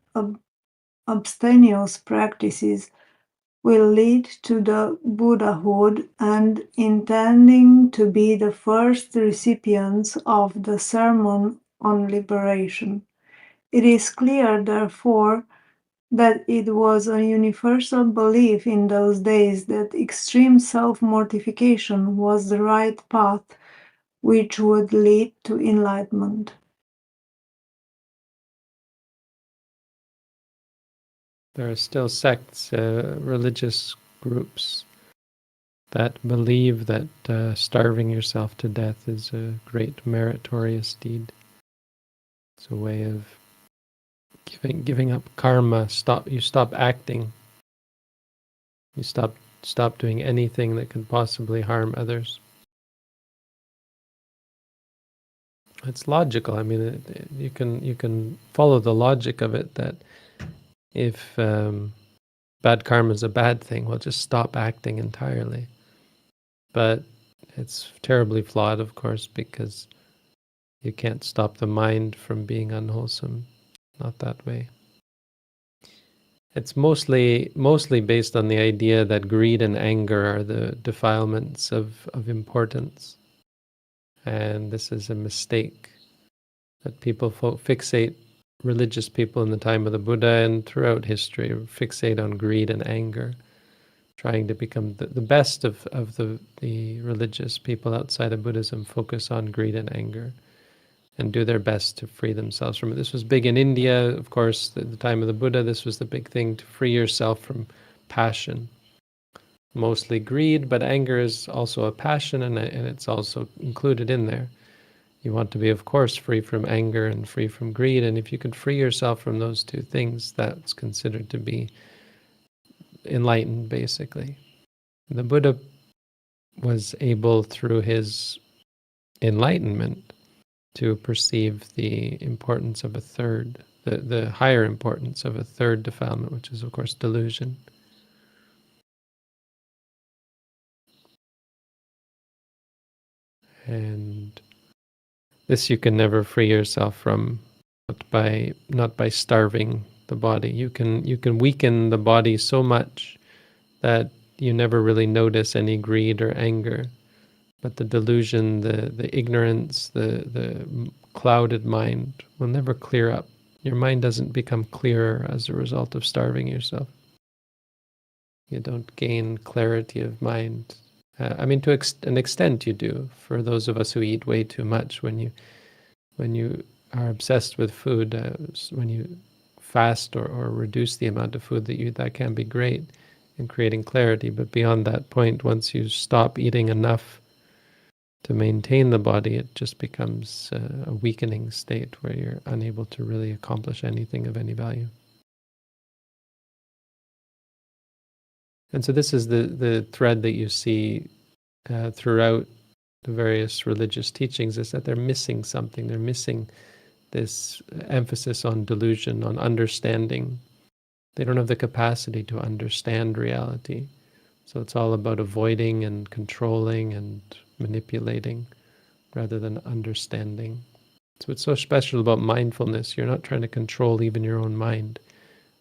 abstemious practices will lead to the Buddhahood, and intending to be the first recipients of the sermon on liberation. It is clear, therefore, that it was a universal belief in those days that extreme self-mortification was the right path which would lead to enlightenment. There are still sects, religious groups that believe that starving yourself to death is a great meritorious deed. It's a way of giving up karma. You stop acting. You stop doing anything that could possibly harm others. It's logical. I mean, you can follow the logic of it, that If bad karma is a bad thing, well, just stop acting entirely. But it's terribly flawed, of course, because you can't stop the mind from being unwholesome. Not that way. It's mostly based on the idea that greed and anger are the defilements of importance. And this is a mistake that people fixate, religious people in the time of the Buddha and throughout history fixate on greed and anger, trying to become the best of the religious people outside of Buddhism focus on greed and anger and do their best to free themselves from it. This was big in India, of course, at the time of the Buddha. This was the big thing, to free yourself from passion. Mostly greed, but anger is also a passion, and it's also included in there. You want to be, of course, free from anger and free from greed, and if you could free yourself from those two things, that's considered to be enlightened, basically. The Buddha was able, through his enlightenment, to perceive the importance of a third, the higher importance of a third defilement, which is, of course, delusion. And this you can never free yourself from, not by starving the body. You can weaken the body so much that you never really notice any greed or anger. But the delusion, the ignorance, the clouded mind will never clear up. Your mind doesn't become clearer as a result of starving yourself. You don't gain clarity of mind. I mean, to an extent you do. For those of us who eat way too much, when you are obsessed with food, when you fast or reduce the amount of food that you eat, that can be great in creating clarity. But beyond that point, once you stop eating enough to maintain the body, it just becomes a weakening state where you're unable to really accomplish anything of any value. And so this is the thread that you see throughout the various religious teachings, is that they're missing something. They're missing this emphasis on delusion, on understanding. They don't have the capacity to understand reality. So it's all about avoiding and controlling and manipulating rather than understanding. So what's so special about mindfulness, you're not trying to control even your own mind.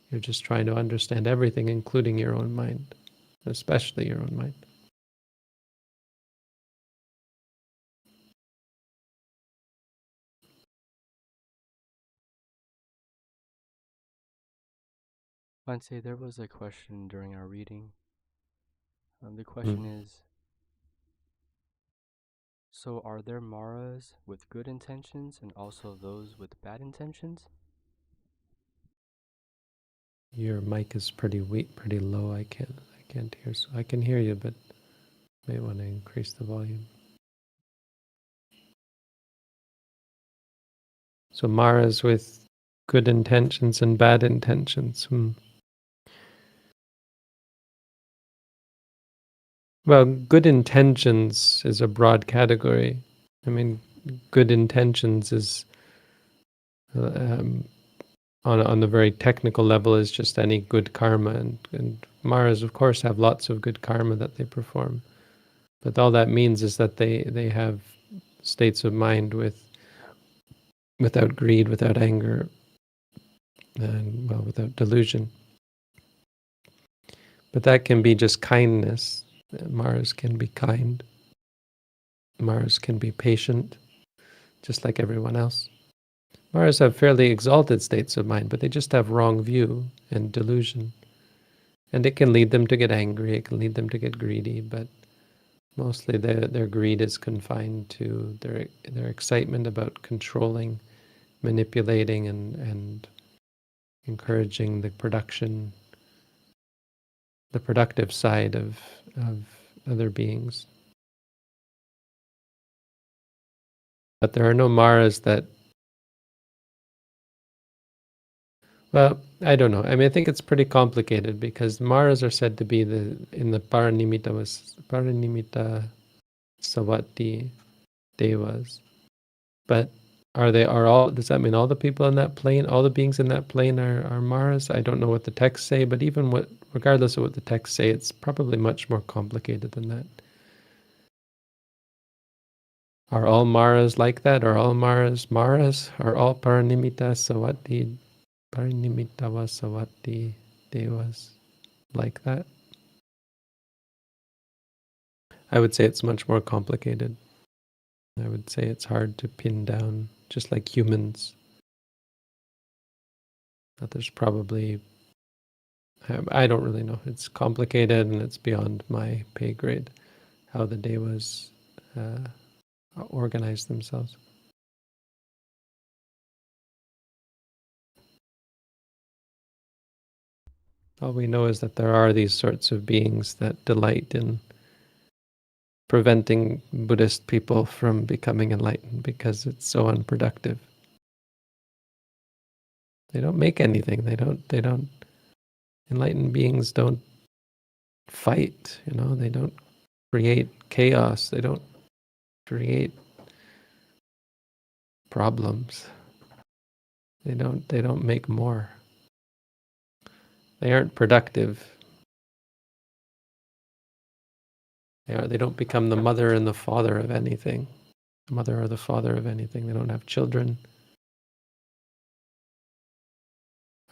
You're just trying to understand everything, including your own mind, especially your own mind. Bhante, there was a question during our reading. The question is, so are there maras with good intentions and also those with bad intentions? Your mic is pretty weak, pretty low. I can't hear. So I can hear you, but may want to increase the volume. So maras with good intentions and bad intentions. Well, good intentions is a broad category. I mean, good intentions is on the very technical level is just any good karma, and maras, of course, have lots of good karma that they perform. But all that means is that they have states of mind without greed, without anger, and without delusion. But that can be just kindness. Maras can be kind. Maras can be patient, just like everyone else. Maras have fairly exalted states of mind, but they just have wrong view and delusion. And it can lead them to get angry, it can lead them to get greedy, but mostly their greed is confined to their excitement about controlling, manipulating, and encouraging the productive side of other beings. But there are no maras that, well, I don't know. I mean, I think it's pretty complicated because maras are said to be in the paranimitta savati devas. But does that mean all the people in that plane, all the beings in that plane are Maras? I don't know what the texts say, but regardless of what the texts say, it's probably much more complicated than that. Are all Maras like that? Are all Maras Maras? Are all Paranimita Vasavati Devas like that? I would say it's much more complicated. I would say it's hard to pin down, just like humans. But there's probably, I don't really know. It's complicated and it's beyond my pay grade, how the Devas organize themselves. All we know is that there are these sorts of beings that delight in preventing Buddhist people from becoming enlightened because it's so unproductive. They don't make anything. They don't, enlightened beings don't fight, they don't create chaos. They don't create problems. They don't make more. They aren't productive. They don't become the mother and the father of anything. The mother or the father of anything. They don't have children.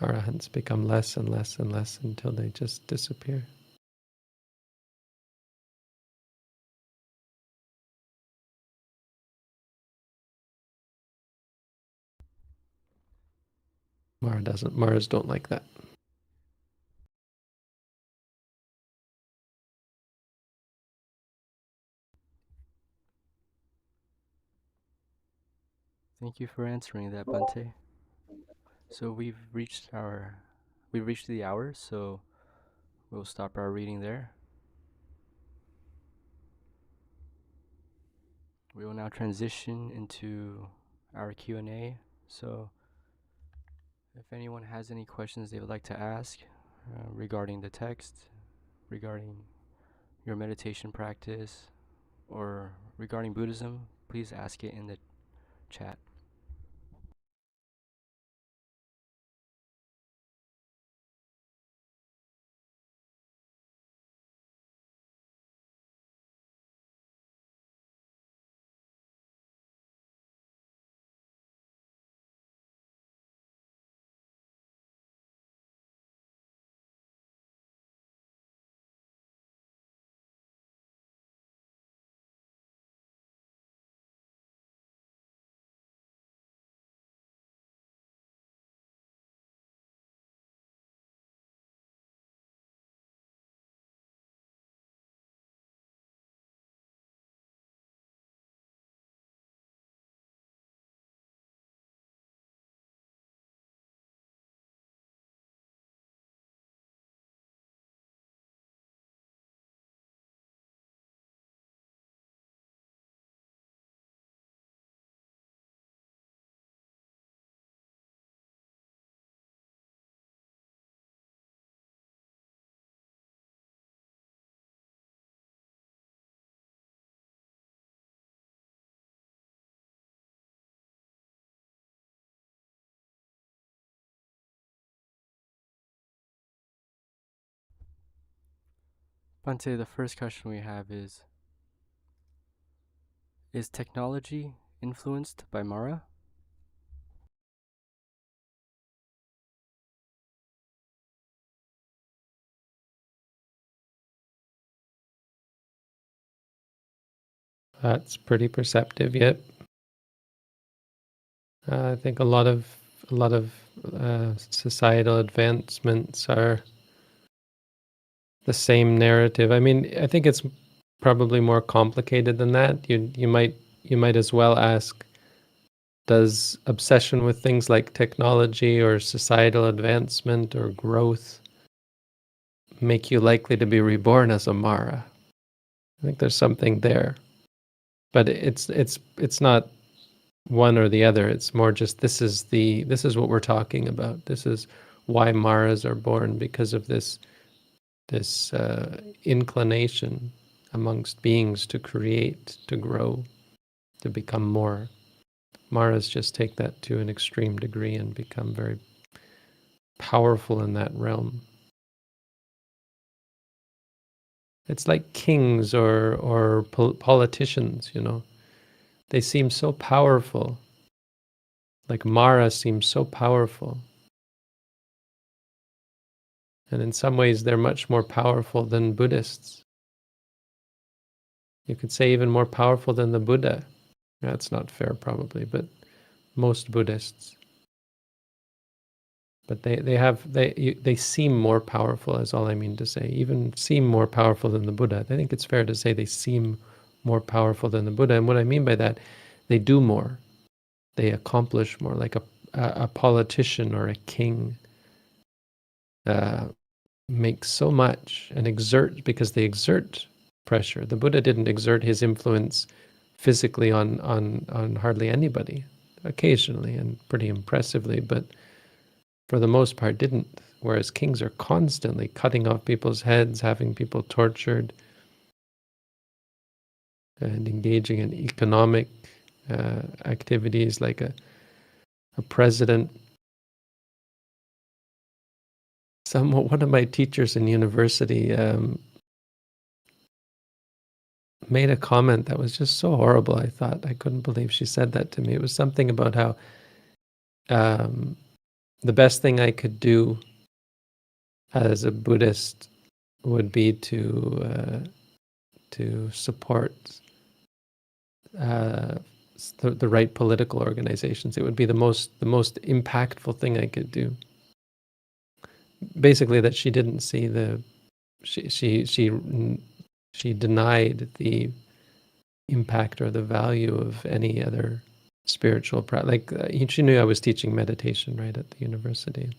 Arahants become less and less and less until they just disappear. Maras don't like that. Thank you for answering that, Bhante. So we've reached the hour, so we'll stop our reading there. We will now transition into our Q&A. So if anyone has any questions they would like to ask regarding the text, regarding your meditation practice, or regarding Buddhism, please ask it in the chat. Bhante, the first question we have is technology influenced by Mara? That's pretty perceptive. Yet, I think a lot of societal advancements are the same narrative. I mean, I think it's probably more complicated than that. You might as well ask, does obsession with things like technology or societal advancement or growth make you likely to be reborn as a Mara? I think there's something there, but it's not one or the other. It's more just this is what we're talking about. This is why Maras are born, because of this inclination amongst beings to create, to grow, to become more. Maras just take that to an extreme degree and become very powerful in that realm. It's like kings or politicians, you know. They seem so powerful. Like Mara seems so powerful. And in some ways, they're much more powerful than Buddhists. You could say even more powerful than the Buddha. That's not fair, probably, but most Buddhists. But they seem more powerful, is all I mean to say. Even seem more powerful than the Buddha. I think it's fair to say they seem more powerful than the Buddha. And what I mean by that, they do more. They accomplish more, like a politician or a king makes so much and exert, because they exert pressure. The Buddha didn't exert his influence physically on hardly anybody, occasionally and pretty impressively, but for the most part didn't. Whereas kings are constantly cutting off people's heads, having people tortured, and engaging in economic activities like a president. One of my teachers in university made a comment that was just so horrible. I thought, I couldn't believe she said that to me. It was something about how the best thing I could do as a Buddhist would be to support the right political organizations. It would be the most impactful thing I could do. Basically, that she didn't see she denied the impact or the value of any other spiritual practice. Like she knew I was teaching meditation right at the university.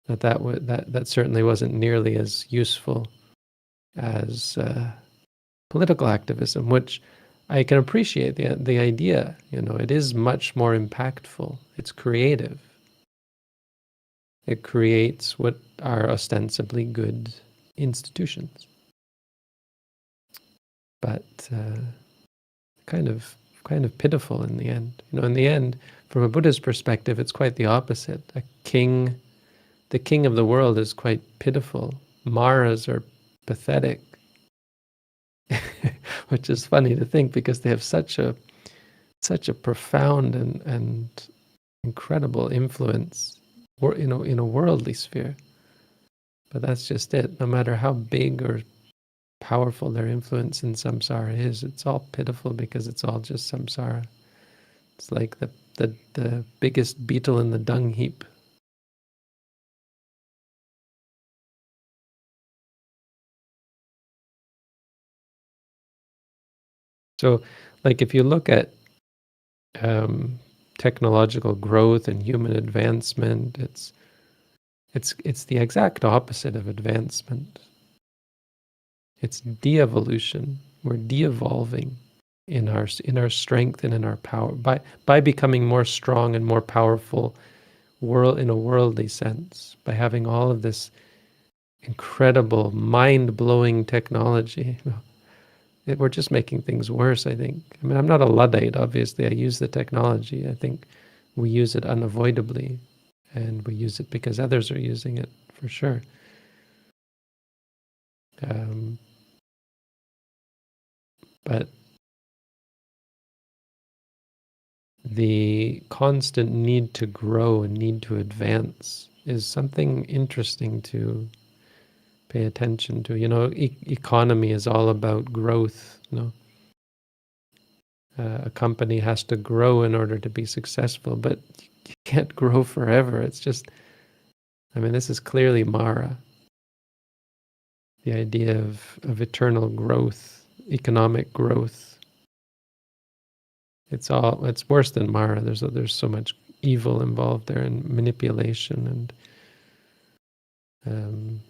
That certainly wasn't nearly as useful as political activism, which I can appreciate the idea. You know, it is much more impactful. It's creative. It creates what are ostensibly good institutions, but kind of pitiful in the end. You know, in the end, from a Buddhist perspective, it's quite the opposite. The king of the world is quite pitiful. Maras are pathetic, which is funny to think because they have such a profound and incredible influence in a worldly sphere. But that's just it. No matter how big or powerful their influence in samsara is, it's all pitiful because it's all just samsara. It's like the biggest beetle in the dung heap. So, like if you look at technological growth and human advancement, it's the exact opposite of advancement. It's de-evolution. We're de-evolving in our strength and in our power by becoming more strong and more powerful in a worldly sense, by having all of this incredible, mind-blowing technology. We're just making things worse, I think. I mean, I'm not a Luddite, obviously. I use the technology. I think we use it unavoidably, and we use it because others are using it, for sure. But the constant need to grow and need to advance is something interesting to pay attention to. You know, economy is all about growth. You know, a company has to grow in order to be successful, but you can't grow forever. It's just, I mean, this is clearly Mara. The idea of eternal growth, economic growth. It's worse than Mara. There's so much evil involved there, and manipulation and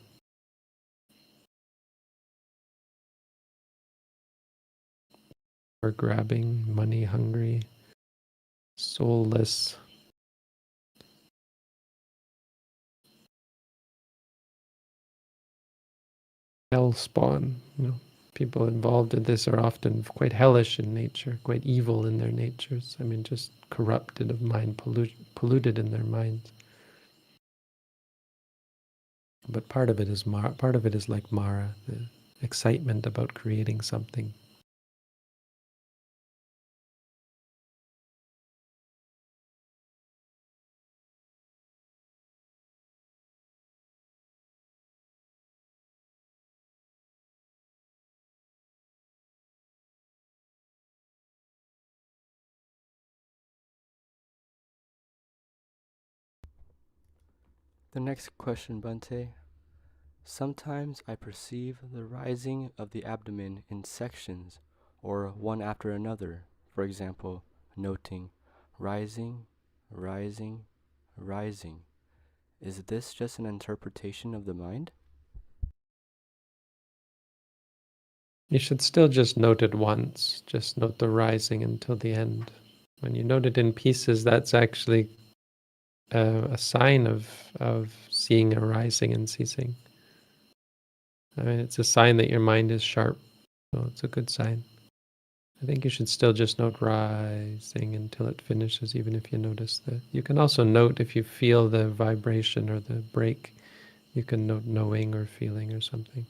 grabbing, money hungry, soulless. Hell spawn, you know. People involved in this are often quite hellish in nature, quite evil in their natures. I mean, just corrupted of mind, polluted in their minds. But part of it is like Mara, the excitement about creating something. The next question, Bhante. Sometimes I perceive the rising of the abdomen in sections, or one after another. For example, noting rising, rising, rising. Is this just an interpretation of the mind? You should still just note it once. Just note the rising until the end. When you note it in pieces, that's actually a sign of seeing a rising and ceasing. I mean, it's a sign that your mind is sharp. So it's a good sign. I think you should still just note rising until it finishes, even if you notice that. You can also note if you feel the vibration or the break. You can note knowing or feeling or something.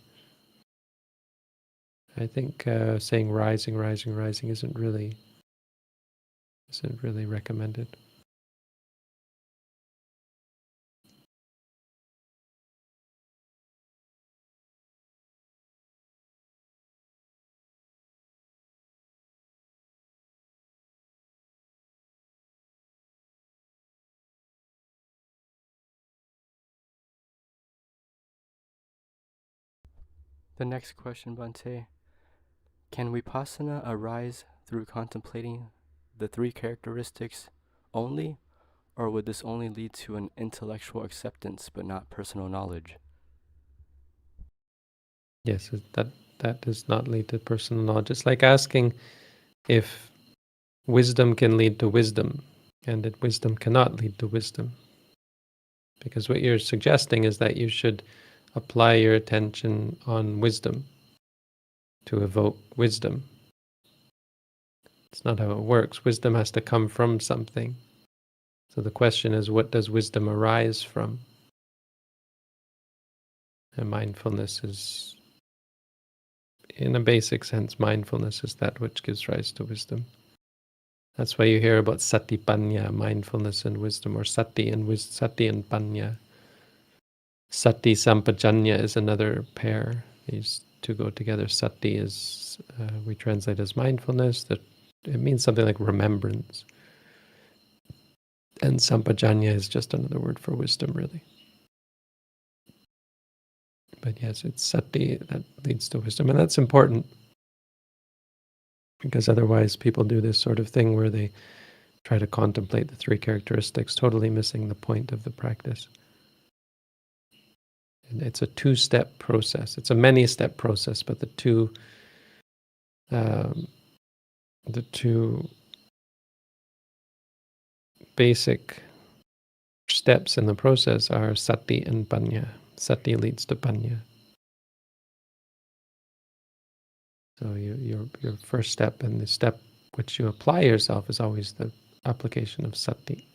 I think saying rising, rising, rising isn't really recommended. The next question, Bhante. Can vipassana arise through contemplating the three characteristics only, or would this only lead to an intellectual acceptance but not personal knowledge? Yes, that does not lead to personal knowledge. It's like asking if wisdom can lead to wisdom, and that wisdom cannot lead to wisdom. Because what you're suggesting is that you should apply your attention on wisdom to evoke wisdom. It's not how it works. Wisdom has to come from something. So the question is, what does wisdom arise from? And mindfulness is, in a basic sense, mindfulness is that which gives rise to wisdom. That's why you hear about sati panya, mindfulness and wisdom, or sati and panya. Sati sampajanya is another pair. These two go together. Sati is, we translate as mindfulness. That it means something like remembrance. And sampajanya is just another word for wisdom, really. But yes, it's sati that leads to wisdom. And that's important, because otherwise people do this sort of thing where they try to contemplate the three characteristics, totally missing the point of the practice. And it's a two-step process. It's a many-step process, but the two basic steps in the process are sati and panya. Sati leads to panya. So your first step, and the step which you apply yourself, is always the application of sati,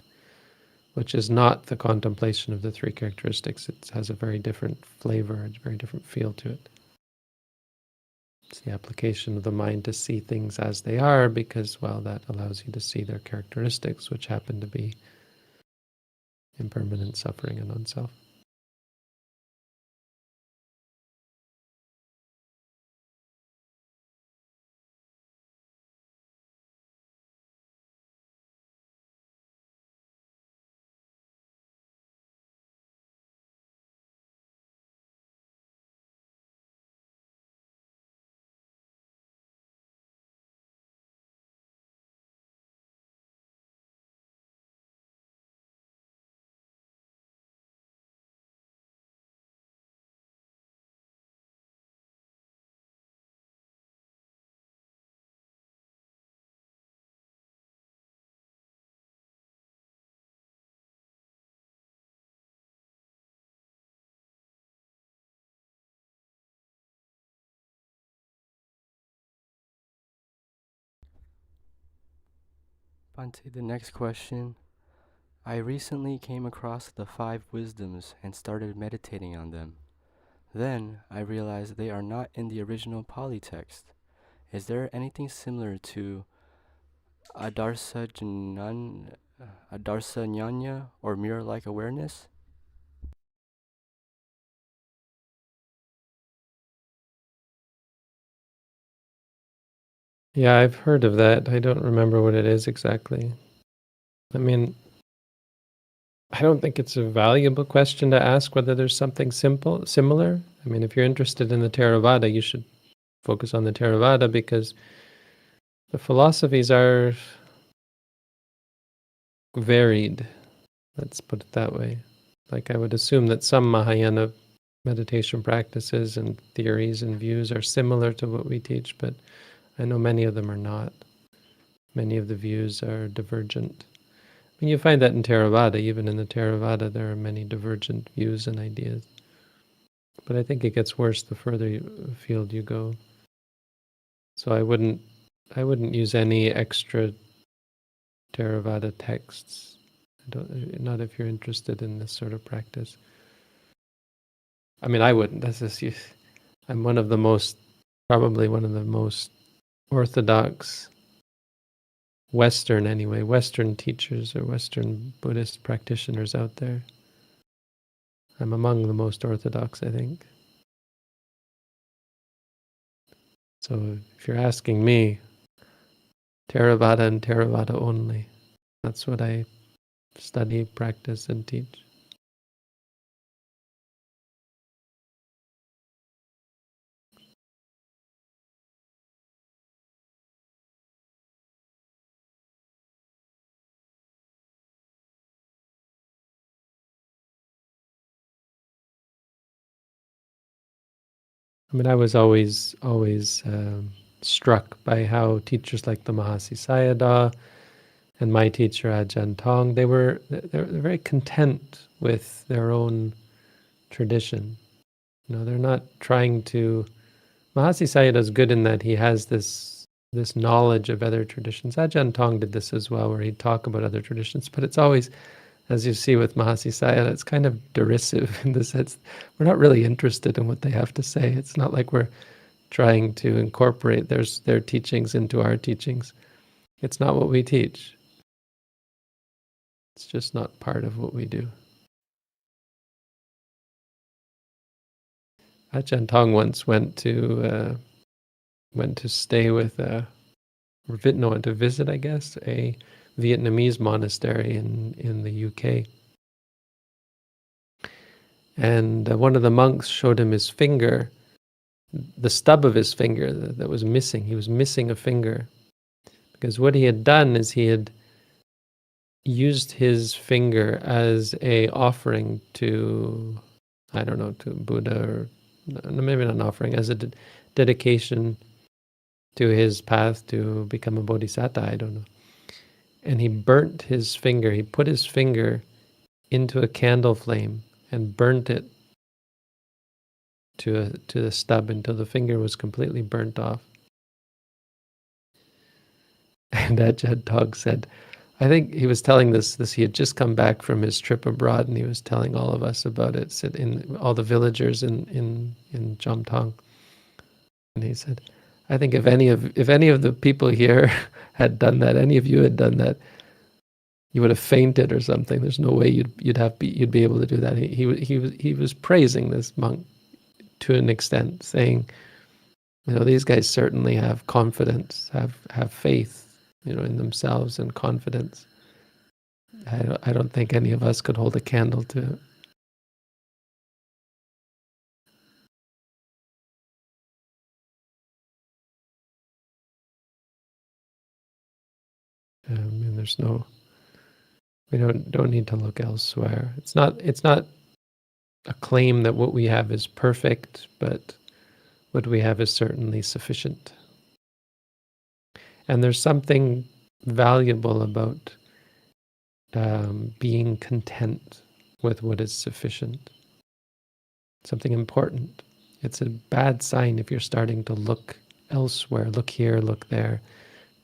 which is not the contemplation of the three characteristics. It has a very different flavor, a very different feel to it. It's the application of the mind to see things as they are, because, well, that allows you to see their characteristics, which happen to be impermanent, suffering, and non-self. On to the next question. I recently came across the 5 wisdoms and started meditating on them. Then I realized they are not in the original Pali text. Is there anything similar to Adarsa or mirror-like awareness? Yeah, I've heard of that. I don't remember what it is exactly. I mean, I don't think it's a valuable question to ask whether there's something similar. I mean, if you're interested in the Theravada, you should focus on the Theravada because the philosophies are varied. Let's put it that way. Like I would assume that some Mahayana meditation practices and theories and views are similar to what we teach, but I know many of them are not. Many of the views are divergent. I mean, you find that in Theravada. Even in the Theravada, there are many divergent views and ideas. But I think it gets worse the further afield you go. So I wouldn't use any extra Theravada texts. Not if you're interested in this sort of practice. I mean, I wouldn't. I'm probably one of the most orthodox Western teachers or Western Buddhist practitioners out there. I'm among the most orthodox, I think. So if you're asking me, Theravada and Theravada only. That's what I study, practice, and teach. I mean, I was always struck by how teachers like the Mahasi Sayadaw and my teacher Ajahn Tong, they're very content with their own tradition. You know, they're not trying to. Mahasi Sayadaw is good in that he has this knowledge of other traditions. Ajahn Tong did this as well, where he'd talk about other traditions, but it's always, as you see with Mahasi Sayadaw, it's kind of derisive in the sense we're not really interested in what they have to say. It's not like we're trying to incorporate their teachings into our teachings. It's not what we teach. It's just not part of what we do. Ajahn Tong once went to stay with went to visit, I guess, a Vietnamese monastery in the UK. And one of the monks showed him his finger, the stub of his finger that was missing. He was missing a finger. Because what he had done is he had used his finger as a offering to, I don't know, to Buddha, or maybe not an offering, as a dedication to his path to become a bodhisattva, I don't know. And he burnt his finger. He put his finger into a candle flame and burnt it to the stub until the finger was completely burnt off. And Ajahn Tong said, I think he was telling this he had just come back from his trip abroad, and he was telling all of us about it, in all the villagers in Jamtong. And he said, I think if any of the people here had done that, any of you had done that, you would have fainted or something. There's no way you'd be able to do that. He was praising this monk to an extent, saying, you know, these guys certainly have confidence, have faith, you know, in themselves and confidence. I don't think any of us could hold a candle to it. And we don't need to look elsewhere. It's not a claim that what we have is perfect, but what we have is certainly sufficient. And there's something valuable about being content with what is sufficient. Something important. It's a bad sign if you're starting to look elsewhere, look here, look there,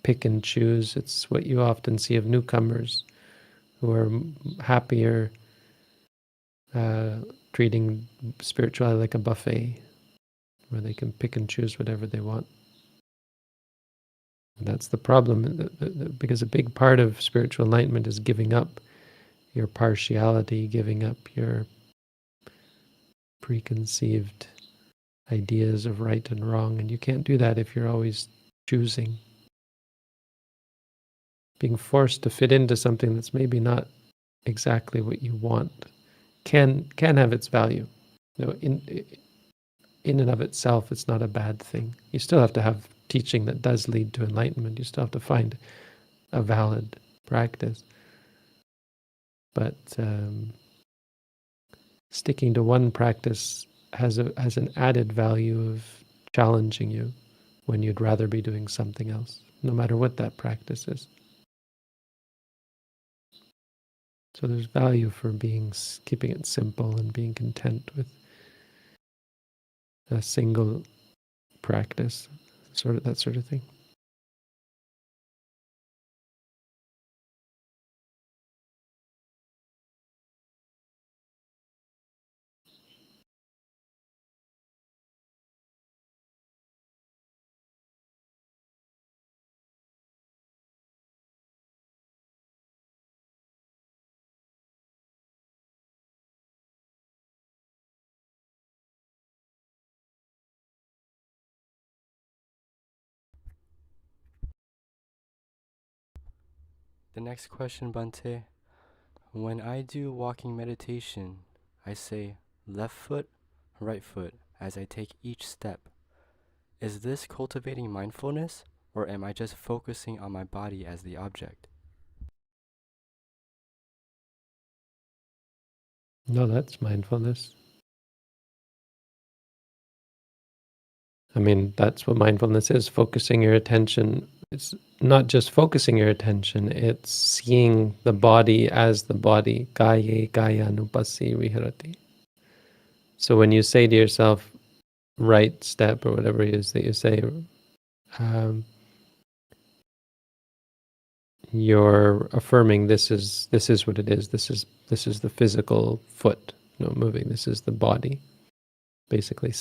pick and choose. It's what you often see of newcomers who are happier treating spirituality like a buffet, where they can pick and choose whatever they want. And that's the problem, because a big part of spiritual enlightenment is giving up your partiality, giving up your preconceived ideas of right and wrong, and you can't do that if you're always choosing. Being forced to fit into something that's maybe not exactly what you want can have its value. You know, in and of itself, it's not a bad thing. You still have to have teaching that does lead to enlightenment. You still have to find a valid practice. But sticking to one practice has an added value of challenging you when you'd rather be doing something else, no matter what that practice is. So there's value for keeping it simple and being content with a single practice, that sort of thing. The next question, Bante. When I do walking meditation, I say left foot, right foot as I take each step. Is this cultivating mindfulness, or am I just focusing on my body as the object? No, that's mindfulness. I mean, that's what mindfulness is, focusing your attention. It's not just focusing your attention, it's seeing the body as the body. Kaye kaya nupasi viharati. So when you say to yourself, right step, or whatever it is that you say, you're affirming this is what it is. This is the physical foot, moving. This is the body. Basically,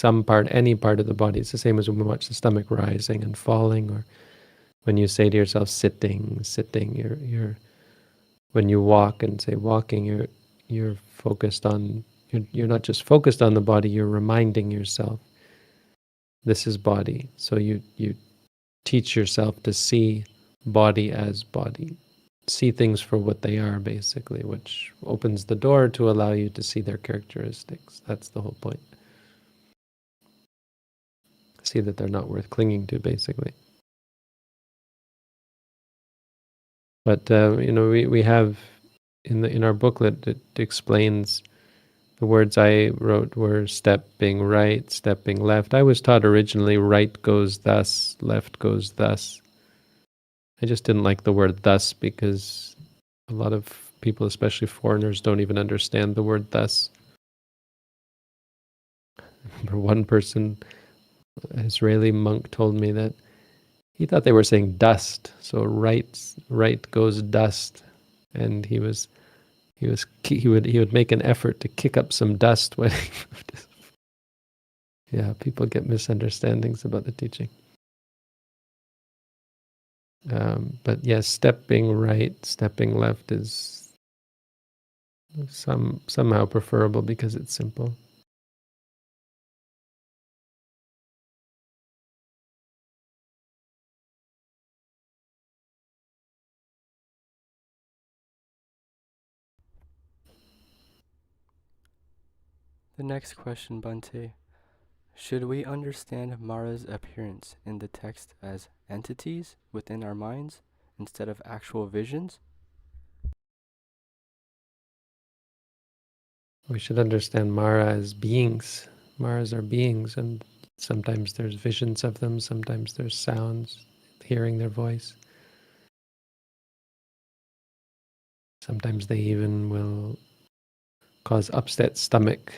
any part of the body. It's the same as when we watch the stomach rising and falling, or when you say to yourself, sitting. You're when you walk and say walking, you're focused on. You're not just focused on the body. You're reminding yourself, this is body. So you teach yourself to see body as body. See things for what they are, basically, which opens the door to allow you to see their characteristics. That's the whole point. See that they're not worth clinging to, basically. But we have in our booklet, it explains the words I wrote were stepping right, stepping left. I was taught originally right goes thus, left goes thus. I just didn't like the word thus because a lot of people, especially foreigners, don't even understand the word thus. I remember one person, an Israeli monk, told me that he thought they were saying dust. So right goes dust, and he would make an effort to kick up some dust when he moved his. Yeah, people get misunderstandings about the teaching. But yes, stepping right, stepping left is somehow preferable because it's simple. The next question, Bante. Should we understand Mara's appearance in the text as entities within our minds instead of actual visions? We should understand Mara as beings. Maras are beings, and sometimes there's visions of them, sometimes there's sounds, hearing their voice. Sometimes they even will cause upset stomach.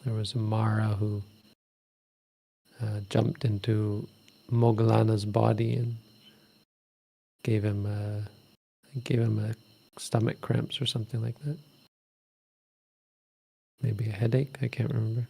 There was a Mara who jumped into Moggallana's body and gave him a stomach cramps or something like that. Maybe a headache, I can't remember.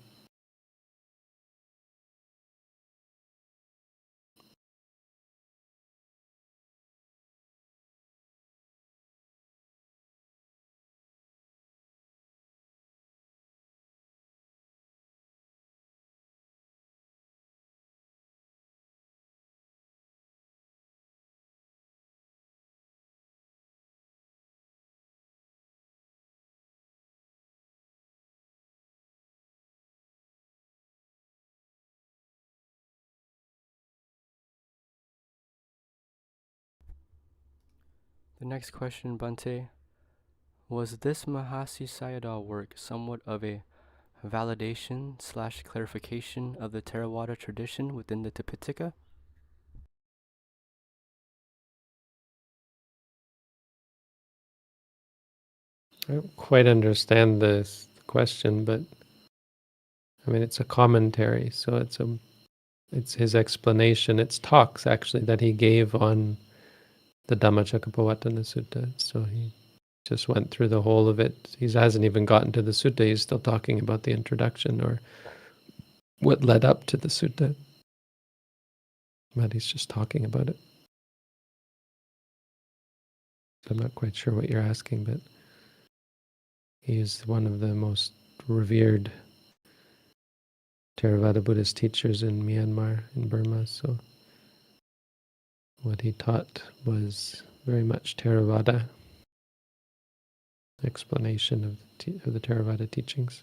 The next question, Bhante. Was this Mahasi Sayadaw work somewhat of a validation/clarification of the Theravada tradition within the Tipitaka? I don't quite understand this question, but I mean, it's a commentary, so it's his explanation. It's talks actually that he gave on the Dhammacakkappavattana Sutta. So he just went through the whole of it. He hasn't even gotten to the sutta. He's still talking about the introduction or what led up to the sutta. But he's just talking about it. I'm not quite sure what you're asking, but he is one of the most revered Theravada Buddhist teachers in Myanmar, in Burma. So what he taught was very much Theravada, explanation of the Theravada teachings.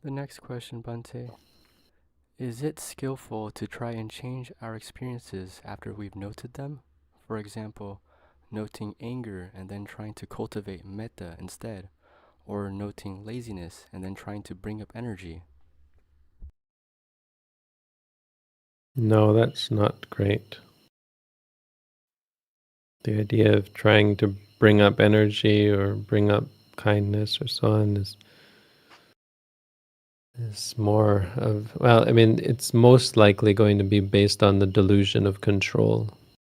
The next question, Bhante. Is it skillful to try and change our experiences after we've noted them? For example, noting anger and then trying to cultivate metta instead, or noting laziness and then trying to bring up energy? No, that's not great. The idea of trying to bring up energy or bring up kindness or so on is more of, well, I mean, it's most likely going to be based on the delusion of control.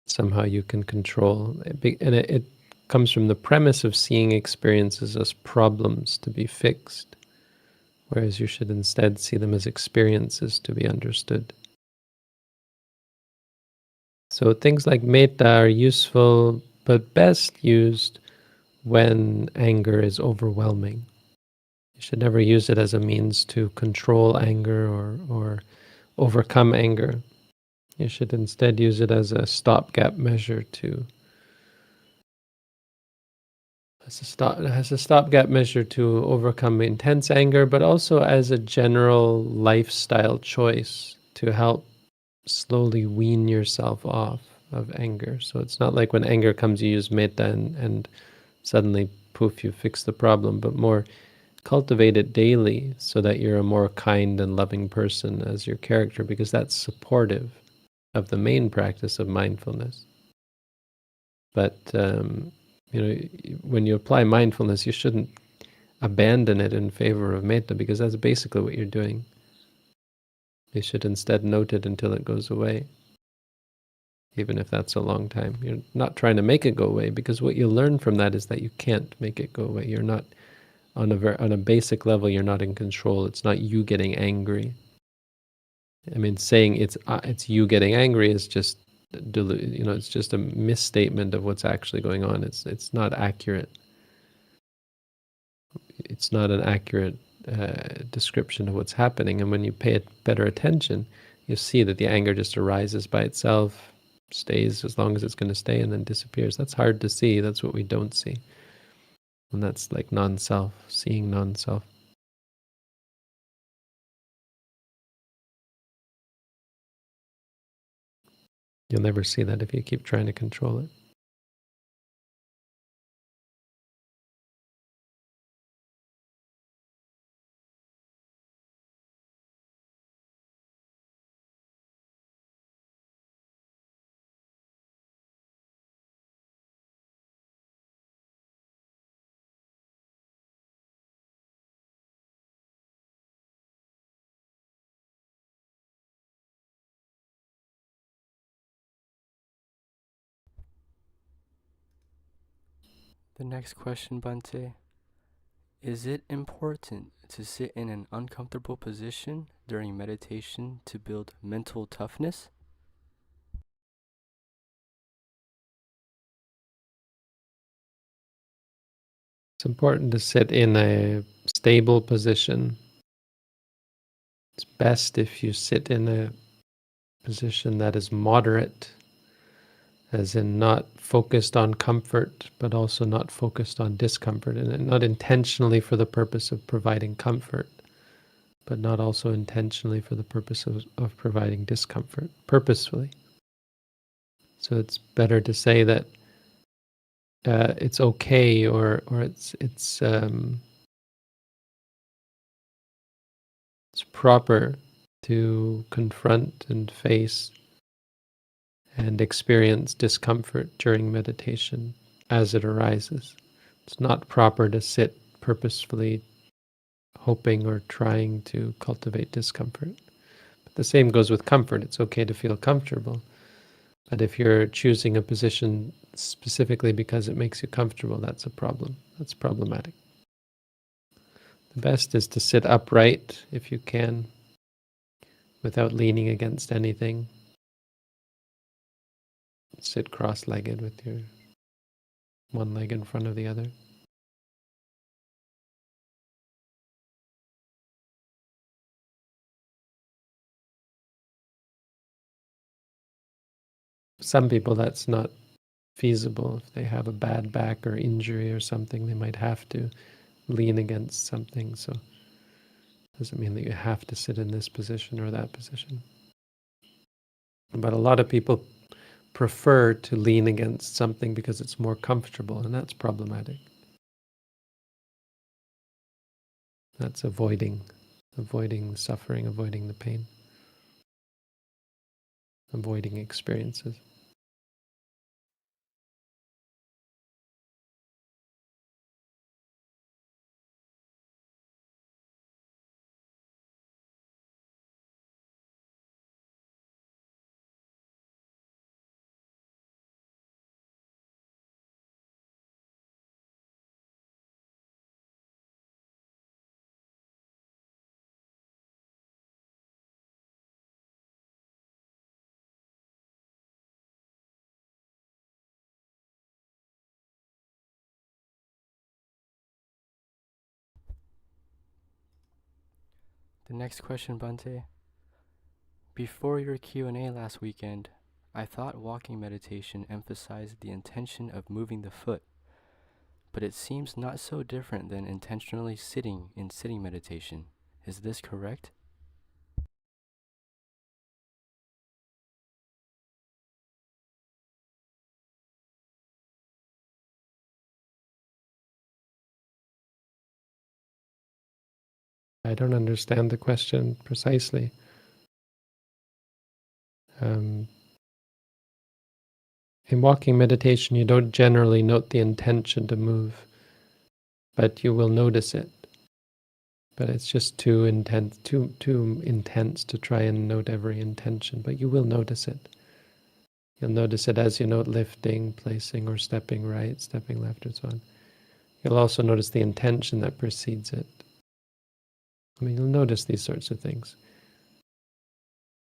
Somehow you can control, and it comes from the premise of seeing experiences as problems to be fixed, whereas you should instead see them as experiences to be understood. So things like metta are useful, but best used when anger is overwhelming. You should never use it as a means to control anger or overcome anger. You should instead use it as a stopgap measure to overcome intense anger, but also as a general lifestyle choice to help slowly wean yourself off of anger. So it's not like when anger comes, you use metta and suddenly, poof, you fix the problem, but more cultivate it daily so that you're a more kind and loving person as your character, because that's supportive of the main practice of mindfulness. But when you apply mindfulness, you shouldn't abandon it in favor of metta, because that's basically what you're doing. You should instead note it until it goes away, even if that's a long time. You're not trying to make it go away, because what you learn from that is that you can't make it go away. You're not, on a basic level, you're not in control. It's not you getting angry. I mean, saying it's you getting angry is just it's just a misstatement of what's actually going on. It's not accurate. It's not an accurate description of what's happening. And when you pay better attention, you see that the anger just arises by itself, stays as long as it's going to stay, and then disappears. That's hard to see. That's what we don't see. And that's like non-self, seeing non-self. You'll never see that if you keep trying to control it. The next question, Bhante. Is it important to sit in an uncomfortable position during meditation to build mental toughness? It's important to sit in a stable position. It's best if you sit in a position that is moderate, as in not focused on comfort, but also not focused on discomfort, and not intentionally for the purpose of providing comfort, but not also intentionally for the purpose of providing discomfort, purposefully. So it's better to say that it's okay, or it's proper to confront and face and experience discomfort during meditation as it arises. It's not proper to sit purposefully hoping or trying to cultivate discomfort. But the same goes with comfort. It's okay to feel comfortable. But if you're choosing a position specifically because it makes you comfortable, that's a problem. That's problematic. The best is to sit upright if you can, without leaning against anything. Sit cross-legged with your one leg in front of the other. Some people that's not feasible. If they have a bad back or injury or something, they might have to lean against something. So it doesn't mean that you have to sit in this position or that position. But a lot of people prefer to lean against something because it's more comfortable, and that's problematic. That's avoiding suffering, avoiding the pain, avoiding experiences. The next question, Bhante. Before your Q&A last weekend, I thought walking meditation emphasized the intention of moving the foot, but it seems not so different than intentionally sitting in sitting meditation. Is this correct? I don't understand the question precisely. In walking meditation, you don't generally note the intention to move, but you will notice it. But it's just too intense to try and note every intention, but you will notice it. You'll notice it as you note lifting, placing, or stepping right, stepping left, and so on. You'll also notice the intention that precedes it. You'll notice these sorts of things.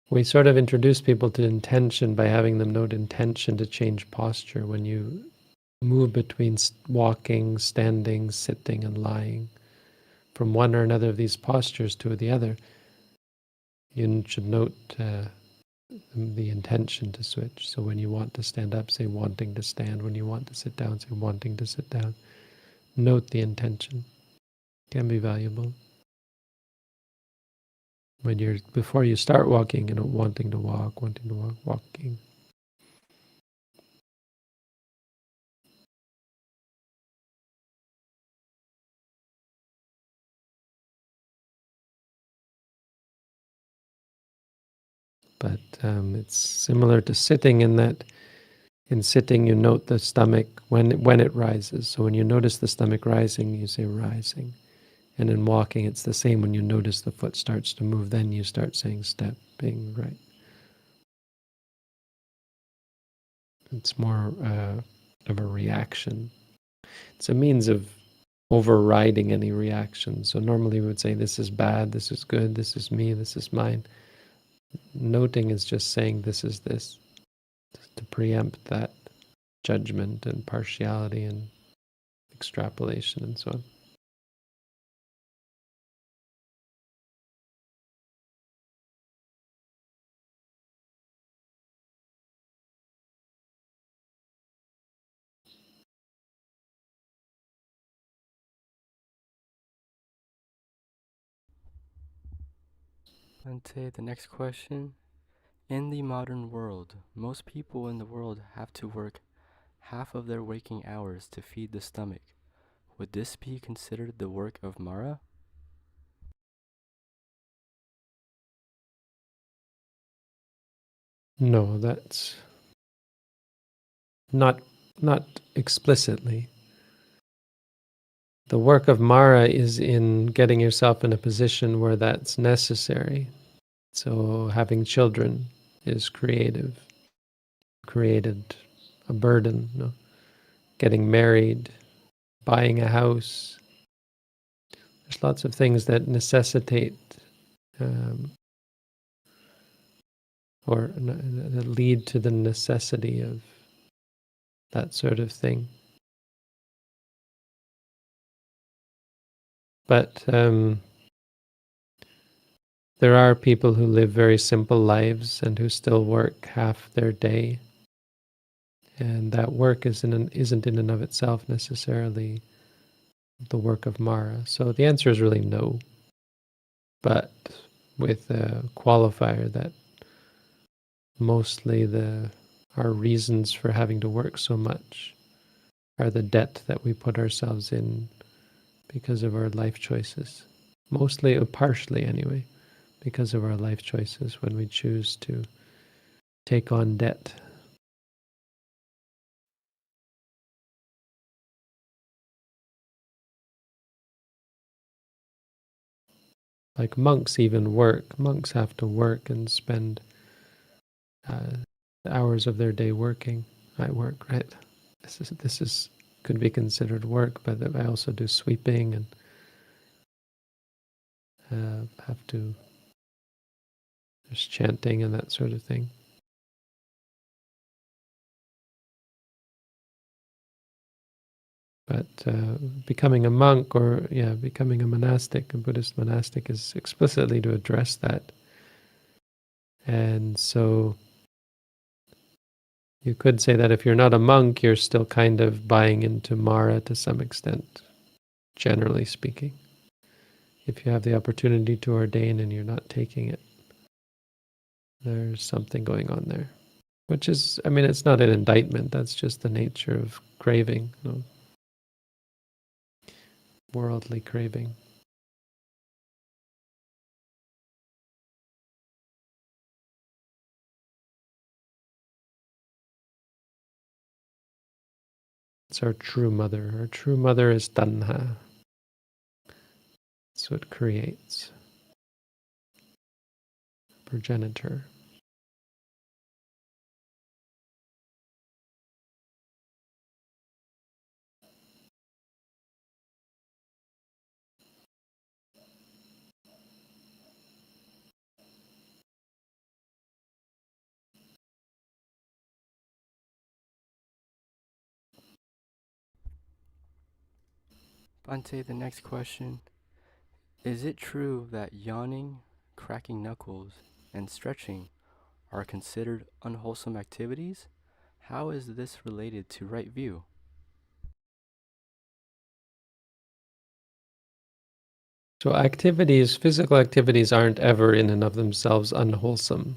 We sort of introduce people to intention by having them note intention to change posture when you move between walking, standing, sitting, and lying. From one or another of these postures to the other, you should note the intention to switch. So when you want to stand up, say wanting to stand. When you want to sit down, say wanting to sit down. Note the intention. It can be valuable. When before you start walking, wanting to walk, walking. But it's similar to sitting in that in sitting you note the stomach when it rises. So when you notice the stomach rising, you say rising. And in walking, it's the same. When you notice the foot starts to move, then you start saying stepping, right? It's more of a reaction. It's a means of overriding any reaction. So normally we would say, this is bad, this is good, this is me, this is mine. Noting is just saying, this is this, to preempt that judgment and partiality and extrapolation and so on. Bhante, the next question. In the modern world, most people in the world have to work half of their waking hours to feed the stomach. Would this be considered the work of Mara? No, that's not explicitly. The work of Mara is in getting yourself in a position where that's necessary. So having children is creative. Created a burden, no? Getting married, buying a house. There's lots of things that necessitate or that lead to the necessity of that sort of thing. But there are people who live very simple lives and who still work half their day. And that work isn't in and of itself necessarily the work of Mara. So the answer is really no. But with a qualifier that mostly our reasons for having to work so much are the debt that we put ourselves in because of our life choices. Mostly, or partially anyway, because of our life choices when we choose to take on debt. Like monks even work. Monks have to work and spend hours of their day working. I work, right? This is could be considered work, but I also do sweeping and have to. There's chanting and that sort of thing. But becoming a monk becoming a monastic, a Buddhist monastic, is explicitly to address that. And so you could say that if you're not a monk, you're still kind of buying into Mara to some extent, generally speaking. If you have the opportunity to ordain and you're not taking it, there's something going on there. Which is, it's not an indictment, that's just the nature of craving, worldly craving. It's our true mother. Our true mother is Tanha. It's what creates. Progenitor. Bhante, the next question. Is it true that yawning, cracking knuckles, and stretching are considered unwholesome activities? How is this related to right view? So physical activities aren't ever in and of themselves unwholesome.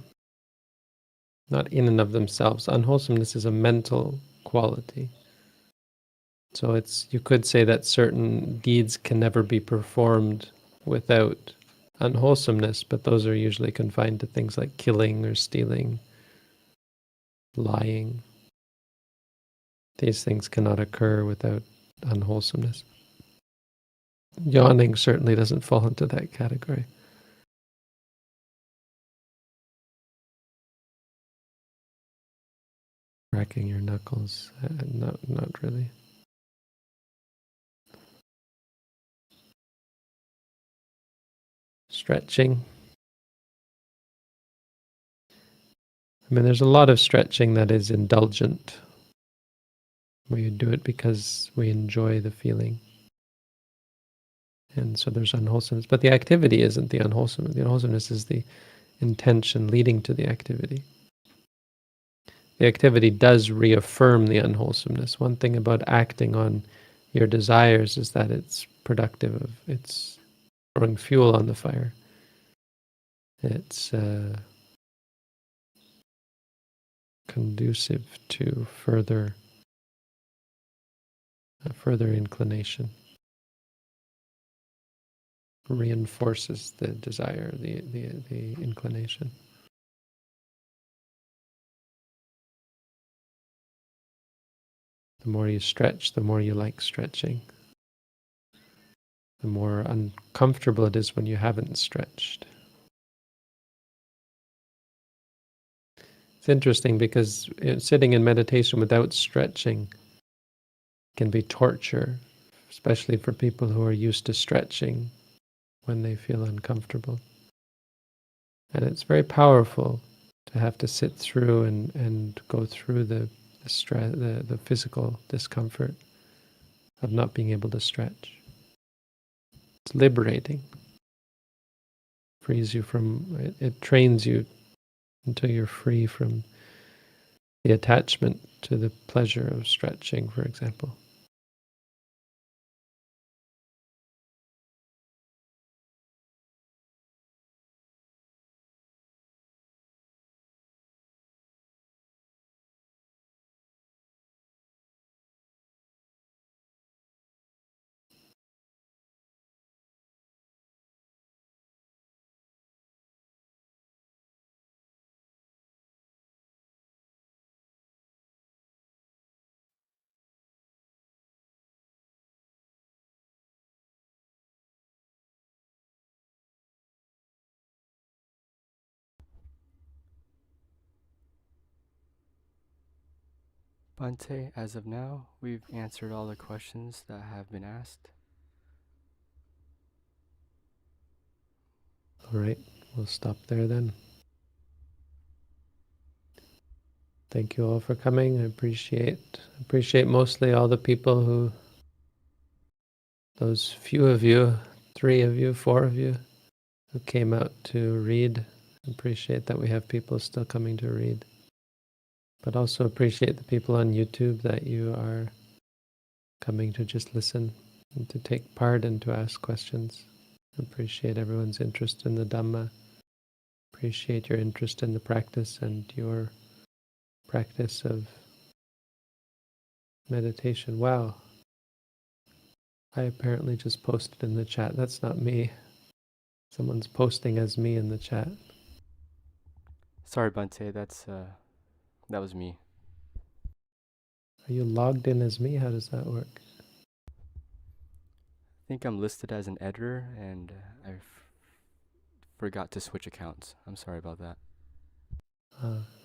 Not in and of themselves. Unwholesomeness is a mental quality. So you could say that certain deeds can never be performed without unwholesomeness, but those are usually confined to things like killing or stealing, lying. These things cannot occur without unwholesomeness. Yawning certainly doesn't fall into that category. Cracking your knuckles, not really. Stretching. I mean, there's a lot of stretching that is indulgent, where you do it because we enjoy the feeling. And so there's unwholesomeness. But the activity isn't the unwholesomeness. The unwholesomeness is the intention leading to the activity. The activity does reaffirm the unwholesomeness. One thing about acting on your desires is that it's productive. It's throwing fuel on the fire. It's conducive to further inclination. Reinforces the desire, the inclination. The more you stretch, the more you like stretching. The more uncomfortable it is when you haven't stretched. It's interesting because sitting in meditation without stretching can be torture, especially for people who are used to stretching when they feel uncomfortable. And it's very powerful to have to sit through and go through the physical discomfort of not being able to stretch. It's liberating. Frees you from it trains you until you're free from the attachment to the pleasure of stretching, for example. Bhante, as of now, we've answered all the questions that have been asked. All right, we'll stop there then. Thank you all for coming. I appreciate mostly all the people who, those few of you, 3 of you, 4 of you, who came out to read. Appreciate that we have people still coming to read. But also appreciate the people on YouTube that you are coming to just listen and to take part and to ask questions. Appreciate everyone's interest in the Dhamma. Appreciate your interest in the practice and your practice of meditation. Wow. I apparently just posted in the chat. That's not me. Someone's posting as me in the chat. Sorry, Bhante, that was me. Are you logged in as me? How does that work? I think I'm listed as an editor, and I forgot to switch accounts. I'm sorry about that.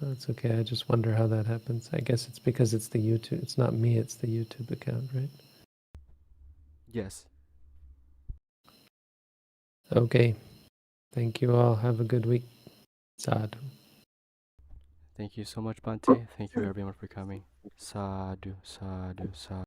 That's okay. I just wonder how that happens. I guess it's because it's the YouTube. It's not me, it's the YouTube account, right? Yes. Okay. Thank you all. Have a good week. Sadhu. Thank you so much, Bhante. Thank you everyone for coming. Sadhu, sadhu, sadhu.